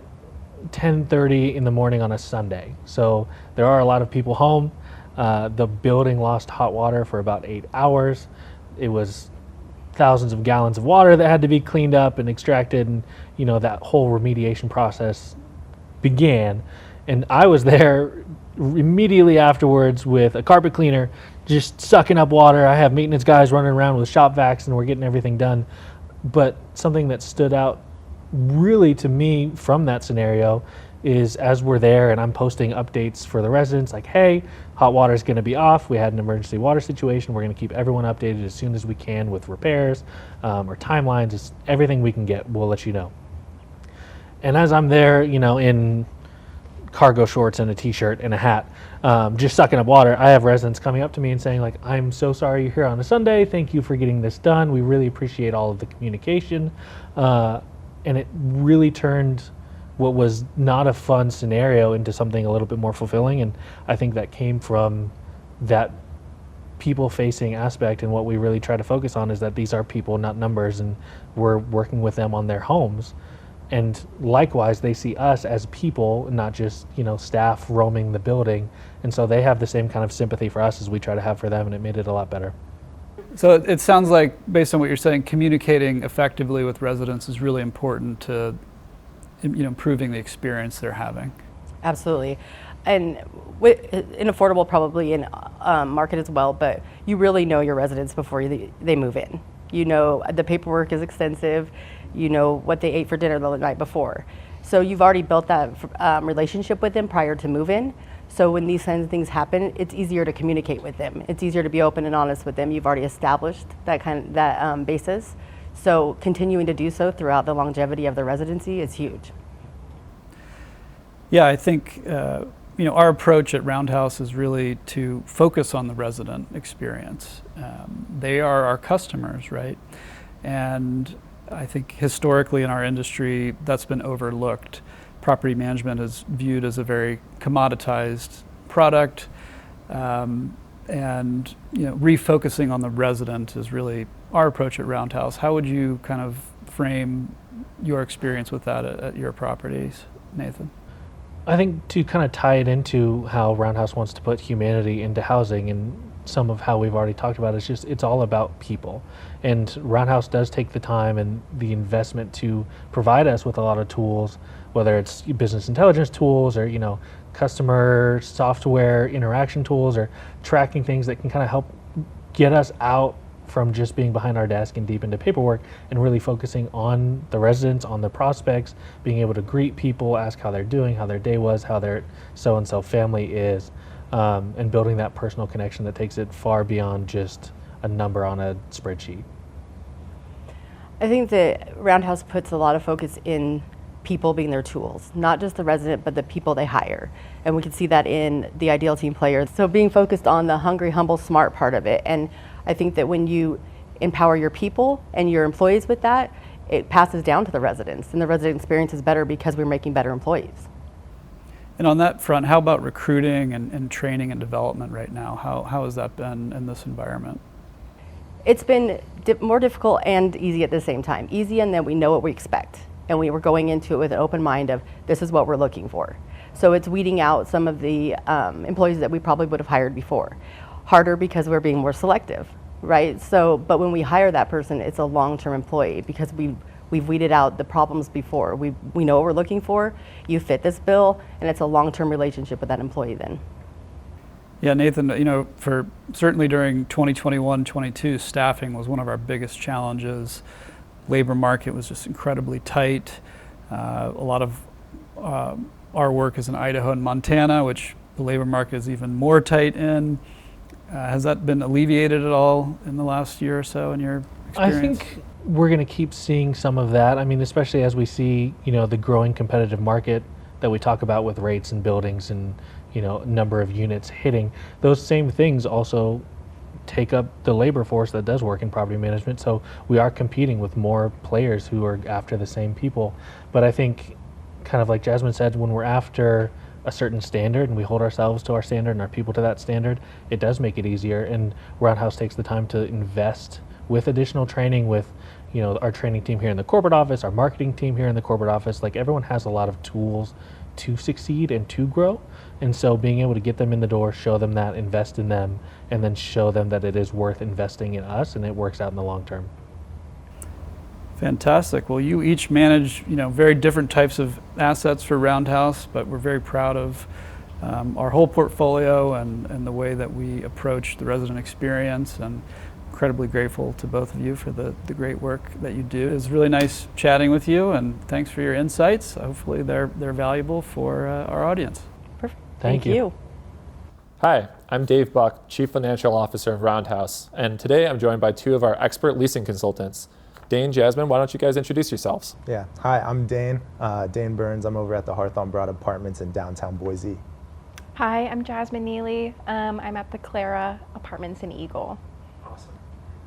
10:30 in the morning on a Sunday. So there are a lot of people home. The building lost hot water for about 8 hours. It was thousands of gallons of water that had to be cleaned up and extracted, and that whole remediation process began. And I was there immediately afterwards with a carpet cleaner, just sucking up water. I have maintenance guys running around with shop vacs, and we're getting everything done. But something that stood out really to me from that scenario is, as we're there and I'm posting updates for the residents, like, hey, hot water is going to be off. We had an emergency water situation. We're going to keep everyone updated as soon as we can with repairs or timelines. It's everything we can get, we'll let you know. And as I'm there, in cargo shorts and a t-shirt and a hat, just sucking up water, I have residents coming up to me and saying, like, I'm so sorry you're here on a Sunday. Thank you for getting this done. We really appreciate all of the communication. And it really turned what was not a fun scenario into something a little bit more fulfilling. And I think that came from that people-facing aspect, and what we really try to focus on is that these are people, not numbers, and we're working with them on their homes. And likewise, they see us as people, not just, staff roaming the building. And so they have the same kind of sympathy for us as we try to have for them, and it made it a lot better. So it sounds like, based on what you're saying, communicating effectively with residents is really important to improving the experience they're having. Absolutely. And affordable probably in market as well, but you really know your residents before they move in. The paperwork is extensive. You know what they ate for dinner the night before. So you've already built that relationship with them prior to move-in. So when these kinds of things happen, it's easier to communicate with them. It's easier to be open and honest with them. You've already established that basis. So continuing to do so throughout the longevity of the residency is huge. Yeah, I think our approach at Roundhouse is really to focus on the resident experience. They are our customers, right? And I think historically in our industry, that's been overlooked. Property management is viewed as a very commoditized product, and refocusing on the resident is really our approach at Roundhouse. How would you kind of frame your experience with that at your properties, Nathan? I think to kind of tie it into how Roundhouse wants to put humanity into housing, and some of how we've already talked about, it's all about people. And Roundhouse does take the time and the investment to provide us with a lot of tools, whether it's business intelligence tools or, customer software interaction tools or tracking things that can kind of help get us out from just being behind our desk and deep into paperwork and really focusing on the residents, on the prospects, being able to greet people, ask how they're doing, how their day was, how their so-and-so family is, and building that personal connection that takes it far beyond just a number on a spreadsheet. I think that Roundhouse puts a lot of focus in people being their tools, not just the resident, but the people they hire. And we can see that in the ideal team players. So being focused on the hungry, humble, smart part of it. And I think that when you empower your people and your employees with that, it passes down to the residents, and the resident experience is better because we're making better employees. And on that front, how about recruiting and training and development right now? How has that been in this environment? It's been more difficult and easy at the same time. Easy in that we know what we expect, and we were going into it with an open mind of this is what we're looking for. So it's weeding out some of the employees that we probably would have hired before. Harder because we're being more selective, right? So, but when we hire that person, it's a long-term employee because we've weeded out the problems before. We know what we're looking for. You fit this bill, and it's a long-term relationship with that employee then. Yeah, Nathan, for certainly during 2021-22, staffing was one of our biggest challenges. Labor market was just incredibly tight. A lot of our work is in Idaho and Montana, which the labor market is even more tight in. Has that been alleviated at all in the last year or so in your experience? I think we're going to keep seeing some of that. I mean, especially as we see, the growing competitive market that we talk about with rates and buildings and, number of units hitting. Those same things also take up the labor force that does work in property management. So we are competing with more players who are after the same people. But I think, kind of like Jasmine said, when we're after a certain standard and we hold ourselves to our standard and our people to that standard, it does make it easier. And Roundhouse takes the time to invest with additional training with, our training team here in the corporate office, our marketing team here in the corporate office. Like, everyone has a lot of tools to succeed and to grow. And so being able to get them in the door, show them that, invest in them, and then show them that it is worth investing in us and it works out in the long term. Fantastic. Well, you each manage, very different types of assets for Roundhouse, but we're very proud of our whole portfolio and the way that we approach the resident experience, and incredibly grateful to both of you for the great work that you do. It was really nice chatting with you, and thanks for your insights. Hopefully they're valuable for our audience. Perfect. Thank you. Hi, I'm Dave Buck, Chief Financial Officer of Roundhouse, and today I'm joined by two of our expert leasing consultants. Dane, Jasmine, why don't you guys introduce yourselves? Yeah, hi, I'm Dane, Dane Burns. I'm over at the Hawthorne Broad Apartments in downtown Boise. Hi, I'm Jasmine Neely. I'm at the Clara Apartments in Eagle.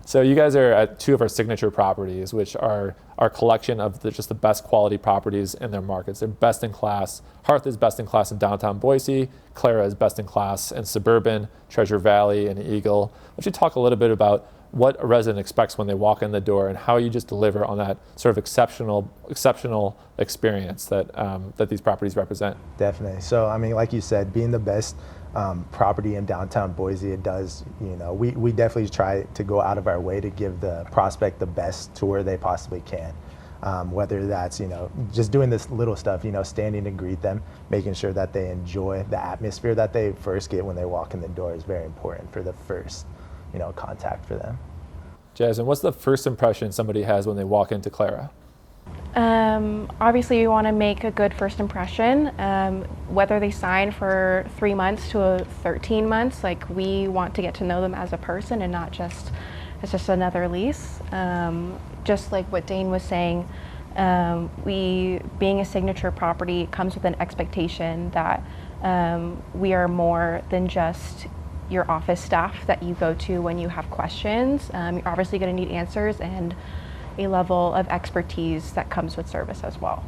So you guys are at two of our signature properties, which are our collection of just the best quality properties in their markets. They're best in class. Hearth is best in class in downtown Boise. Clara is best in class in suburban, Treasure Valley, and Eagle. Why don't you talk a little bit about what a resident expects when they walk in the door and how you just deliver on that sort of exceptional experience that these properties represent? Definitely. So, like you said, being the best property in downtown Boise, it does, we definitely try to go out of our way to give the prospect the best tour they possibly can. Whether that's, just doing this little stuff, standing to greet them, making sure that they enjoy the atmosphere that they first get when they walk in the door is very important for the first, contact for them. Jasmine, what's the first impression somebody has when they walk into Clara? Obviously, we want to make a good first impression. Whether they sign for 3 months to 13 months, we want to get to know them as a person and not just as just another lease. just like what Dane was saying, we, being a signature property, comes with an expectation that we are more than just your office staff that you go to when you have questions. You're obviously going to need answers and a level of expertise that comes with service as well.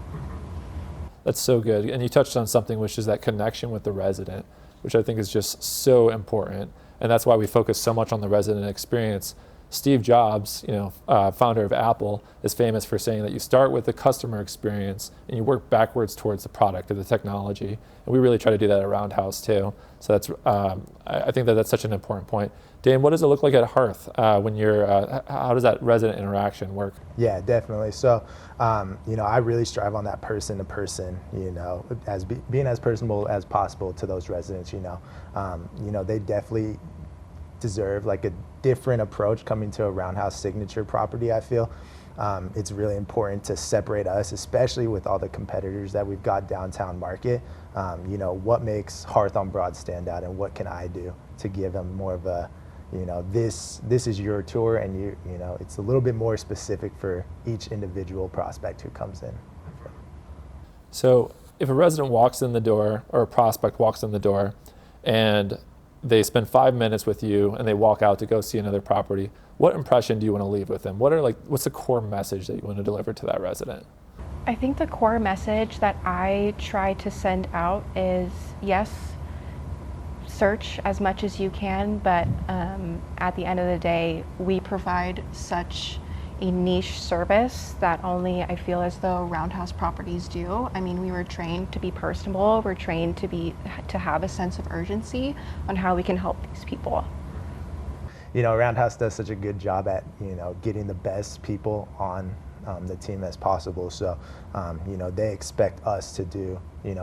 That's so good. And you touched on something, which is that connection with the resident, which I think is just so important. And that's why we focus so much on the resident experience. Steve Jobs, founder of Apple, is famous for saying that you start with the customer experience and you work backwards towards the product or the technology. And we really try to do that at Roundhouse too. So that's, I think that that's such an important point. Dan, what does it look like at Hearth when you're, how does that resident interaction work? Yeah, definitely. So, I really strive on that person to person, as being as personable as possible to those residents, they definitely deserve like a different approach coming to a Roundhouse signature property, I feel. It's really important to separate us, especially with all the competitors that we've got downtown market. What makes Hearth on Broad stand out, and what can I do to give them more of a, this is your tour, and it's a little bit more specific for each individual prospect who comes in. So if a resident walks in the door, or a prospect walks in the door, and they spend 5 minutes with you and they walk out to go see another property, what impression do you want to leave with them? What's the core message that you want to deliver to that resident? I think the core message that I try to send out is, yes, search as much as you can, but at the end of the day, we provide such a niche service that only I feel as though Roundhouse properties do. I mean, we were trained to be personable, we're trained to have a sense of urgency on how we can help these people. Roundhouse does such a good job at, getting the best people on the team as possible. So, they expect us to do,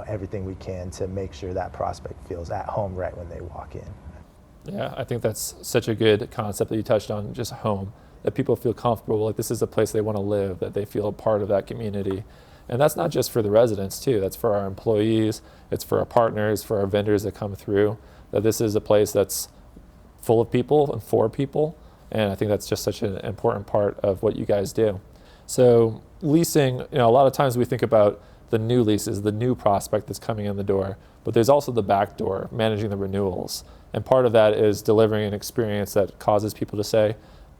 everything we can to make sure that prospect feels at home right when they walk in. Yeah, I think that's such a good concept that you touched on, just home, that people feel comfortable, like this is a place they want to live, that they feel a part of that community. And that's not just for the residents too, that's for our employees, it's for our partners, for our vendors that come through, that this is a place that's full of people and for people. And I think that's just such an important part of what you guys do. So leasing, a lot of times we think about the new leases, the new prospect that's coming in the door, but there's also the back door, managing the renewals. And part of that is delivering an experience that causes people to say,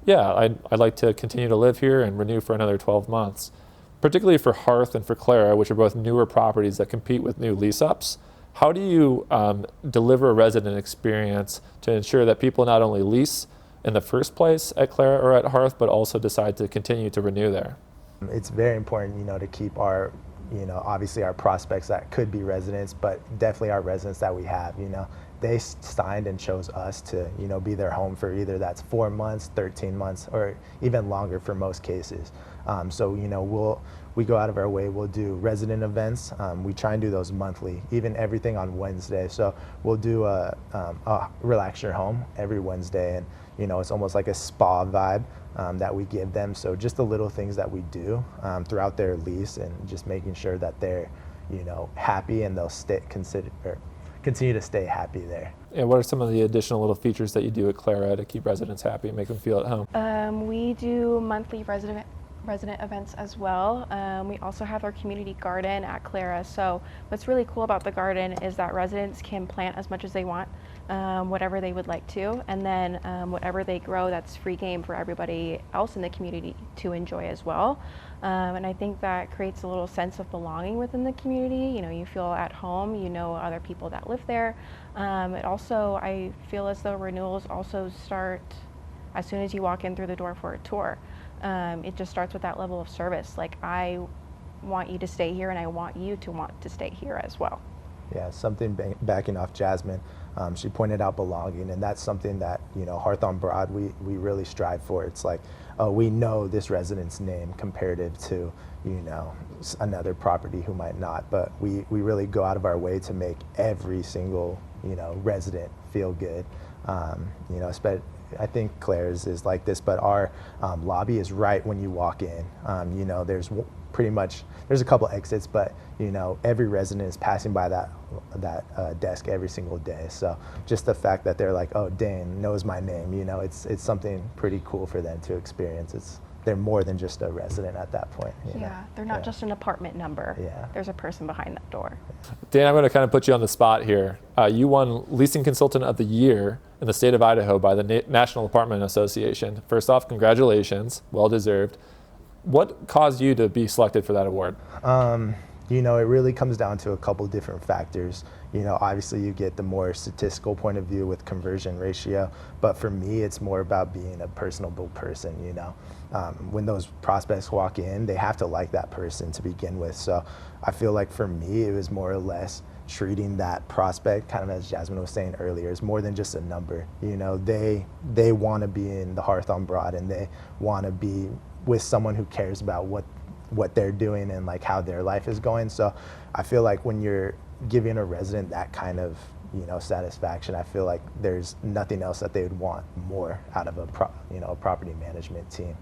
yeah, I'd like to continue to live here and renew for another 12 months. Particularly for Hearth and for Clara, which are both newer properties that compete with new lease-ups, how do you deliver a resident experience to ensure that people not only lease in the first place at Clara or at Hearth, but also decide to continue to renew there? It's very important, to keep our, obviously our prospects that could be residents, but definitely our residents that we have, they signed and chose us to, be their home for either that's 4 months, 13 months, or even longer for most cases. So, we go out of our way, we'll do resident events. We try and do those monthly, even everything on Wednesday. So we'll do a Relax Your Home every Wednesday, and, it's almost like a spa vibe that we give them. So just the little things that we do throughout their lease, and just making sure that they're, happy, and they'll continue to stay happy there. And what are some of the additional little features that you do at Clara to keep residents happy and make them feel at home? We do monthly resident events as well. We also have our community garden at Clara. So what's really cool about the garden is that residents can plant as much as they want, whatever they would like to, and then whatever they grow, that's free game for everybody else in the community to enjoy as well. And I think that creates a little sense of belonging within the community. You feel at home, other people that live there. It also, I feel as though renewals also start as soon as you walk in through the door for a tour. It just starts with that level of service. Like, I want you to stay here, and I want you to want to stay here as well. Yeah, something backing off Jasmine, she pointed out belonging, and that's something that, Hearth on Broad, we really strive for. It's like, we know this resident's name comparative to, another property who might not, but we really go out of our way to make every single, resident feel good. I think Claire's is like this, but our lobby is right when you walk in. There's there's a couple exits, but every resident is passing by that desk every single day. So just the fact that they're like, oh, Dane knows my name, it's something pretty cool for them to experience. they're more than just a resident at that point. You know? Yeah, they're not just an apartment number. Yeah. There's a person behind that door. Dan, I'm going to kind of put you on the spot here. You won Leasing Consultant of the Year in the state of Idaho by the National Apartment Association. First off, congratulations, well deserved. What caused you to be selected for that award? You know, it really comes down to a couple different factors. You know, obviously you get the more statistical point of view with conversion ratio, but for me, it's more about being a personable person, you know. When those prospects walk in, they have to like that person to begin with. So I feel like for me, it was more or less treating that prospect, kind of as Jasmine was saying earlier, is more than just a number. You know, they want to be in the Hearth on Broad, and they want to be with someone who cares about what they're doing and like how their life is going. So I feel like when you're giving a resident that kind of, you know, satisfaction, I feel like there's nothing else that they would want more out of a property management team.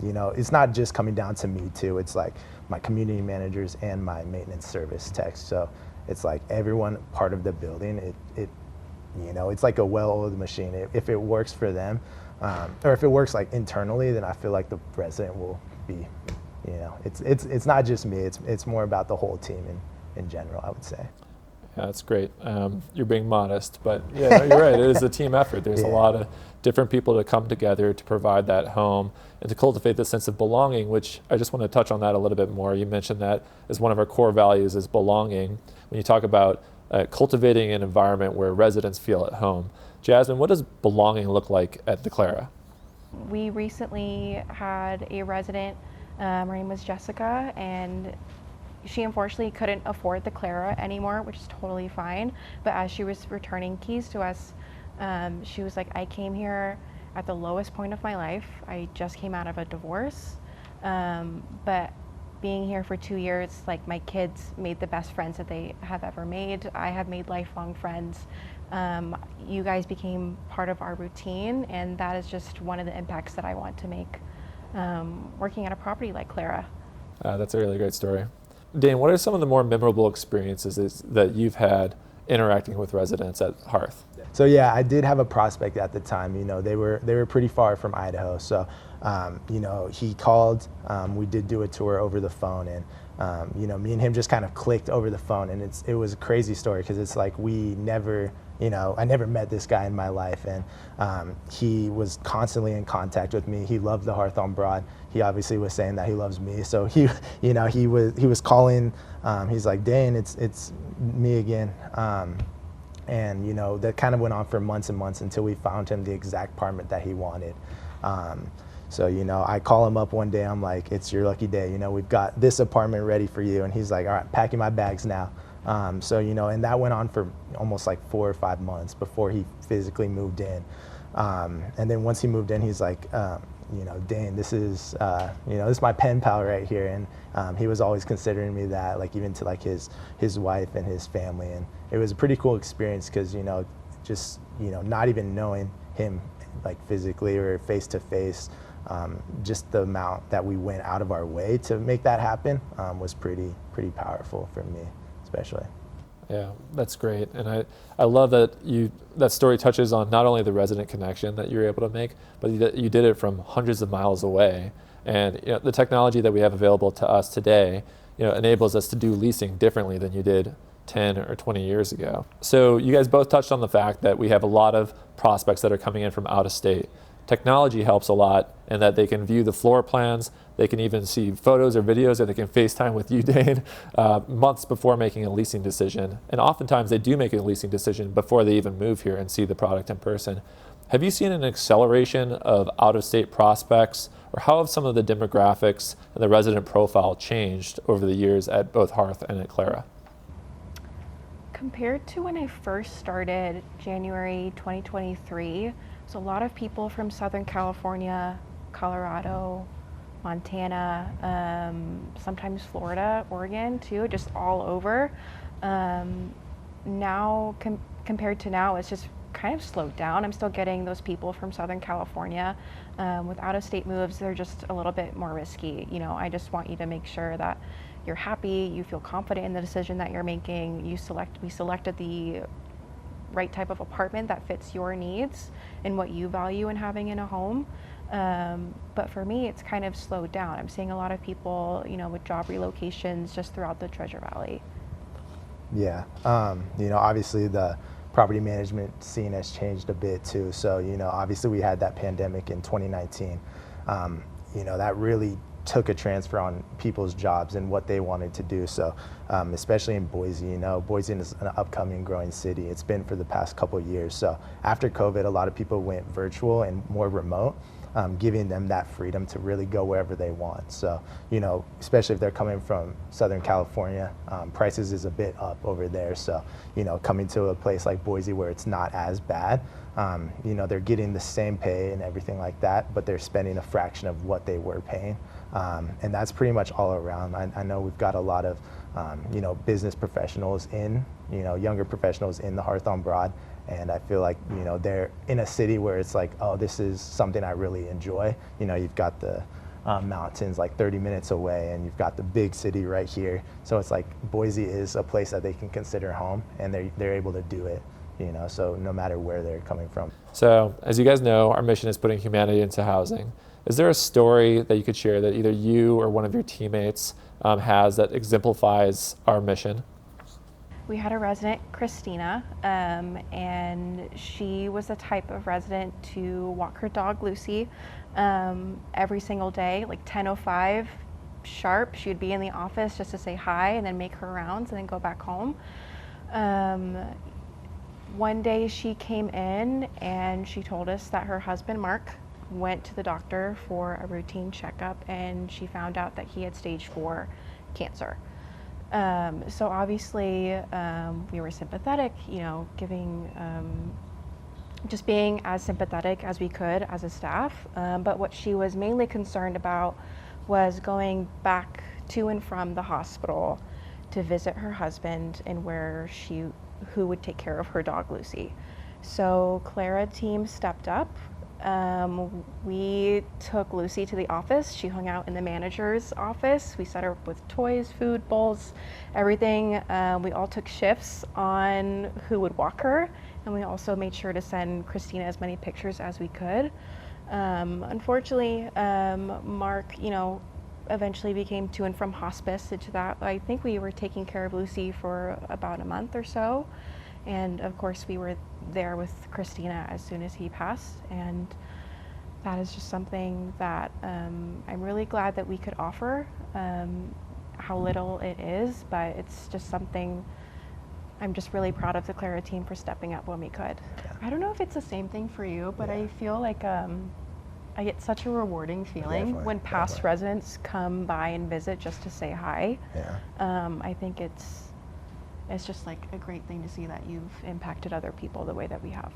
You know, it's not just coming down to me too. It's like my community managers and my maintenance service techs. So it's like everyone part of the building. It you know, it's like a well-oiled machine. If it works for them, or if it works like internally, then I feel like the resident will be, you know, it's not just me. It's more about the whole team in general, I would say. Yeah, that's great. You're being modest, but yeah, no, you're right. It is a team effort. There's a lot of different people to come together to provide that home and to cultivate the sense of belonging, which I just want to touch on that a little bit more. You mentioned that as one of our core values is belonging. When you talk about cultivating an environment where residents feel at home. Jasmine, what does belonging look like at the Clara? We recently had a resident, her name was Jessica, and she unfortunately couldn't afford the Clara anymore, which is totally fine. But as she was returning keys to us, she was like, I came here at the lowest point of my life. I just came out of a divorce. But being here for 2 years, like my kids made the best friends that they have ever made. I have made lifelong friends. You guys became part of our routine, and that is just one of the impacts that I want to make working at a property like Clara. That's a really great story. Dane, what are some of the more memorable experiences that you've had interacting with residents at Hearth? So yeah, I did have a prospect at the time. You know, they were pretty far from Idaho. So, you know, he called. We did do a tour over the phone, and you know, me and him just kind of clicked over the phone. And it was a crazy story because it's like we never, you know, I never met this guy in my life, and he was constantly in contact with me. He loved the Hearth on Broad. He obviously was saying that he loves me. So he, you know, he was calling. He's like, Dane, it's me again. And you know, that kind of went on for months and months until we found him the exact apartment that he wanted. So you know, I call him up one day. I'm like, it's your lucky day. You know, we've got this apartment ready for you. And he's like, all right, packing my bags now. So you know, and that went on for almost like 4 or 5 months before he physically moved in. And then once he moved in, he's like, you know, Dane, this is, you know, this is my pen pal right here. And he was always considering me that, like even to like his wife and his family. And it was a pretty cool experience because, you know, just, you know, not even knowing him like physically or face to face, just the amount that we went out of our way to make that happen was pretty powerful for me, especially. Yeah, that's great. And I love that that story touches on not only the resident connection that you're able to make, but you did it from hundreds of miles away. And you know, the technology that we have available to us today, you know, enables us to do leasing differently than you did 10 or 20 years ago. So you guys both touched on the fact that we have a lot of prospects that are coming in from out of state. Technology helps a lot in that they can view the floor plans, they can even see photos or videos, or they can FaceTime with you, Dane, months before making a leasing decision. And oftentimes they do make a leasing decision before they even move here and see the product in person. Have you seen an acceleration of out-of-state prospects, or how have some of the demographics and the resident profile changed over the years at both Hearth and at Clara? Compared to when I first started, January 2023, so a lot of people from Southern California, Colorado, Montana, sometimes Florida, Oregon too, just all over. Now, compared to now, it's just kind of slowed down. I'm still getting those people from Southern California. With out-of-state moves, they're just a little bit more risky. You know, I just want you to make sure that you're happy, you feel confident in the decision that you're making. We selected the right type of apartment that fits your needs and what you value in having in a home. But for me, it's kind of slowed down. I'm seeing a lot of people, with job relocations just throughout the Treasure Valley. Yeah, obviously the property management scene has changed a bit too. So, obviously we had that pandemic in 2019. That really took a transfer on people's jobs and what they wanted to do. So, especially in Boise, Boise is an upcoming growing city. It's been for the past couple of years. So after COVID, a lot of people went virtual and more remote. Giving them that freedom to really go wherever they want. So, especially if they're coming from Southern California, prices is a bit up over there. So, coming to a place like Boise where it's not as bad, they're getting the same pay and everything like that, but they're spending a fraction of what they were paying. And that's pretty much all around. I know we've got a lot of, business professionals younger professionals in the Hawthorne Broad. And I feel like, they're in a city where it's like, oh, this is something I really enjoy. You've got the mountains like 30 minutes away, and you've got the big city right here. So it's like Boise is a place that they can consider home, and they're able to do it, so no matter where they're coming from. So as you guys know, our mission is putting humanity into housing. Is there a story that you could share that either you or one of your teammates has that exemplifies our mission? We had a resident, Christina, and she was the type of resident to walk her dog, Lucy, every single day, like 10:05 sharp. She would be in the office just to say hi and then make her rounds and then go back home. One day she came in and she told us that her husband, Mark, went to the doctor for a routine checkup, and she found out that he had stage 4 cancer. So obviously we were sympathetic, just being as sympathetic as we could as a staff. But what she was mainly concerned about was going back to and from the hospital to visit her husband and who would take care of her dog, Lucy. So Clara team stepped up. We took Lucy to the office. She hung out in the manager's office. We set her up with toys, food, bowls, everything. We all took shifts on who would walk her, and we also made sure to send Christina as many pictures as we could. Unfortunately, Mark, eventually became to and from hospice. Into that, I think we were taking care of Lucy for about a month or so. And of course we were there with Christina as soon as he passed, and that is just something that I'm really glad that we could offer, how little it is, but it's just something I'm just really proud of the Clara team for stepping up when we could. I don't know if it's the same thing for you, but I feel like I get such a rewarding feeling when past residents come by and visit just to say hi. I think it's just like a great thing to see that you've impacted other people the way that we have.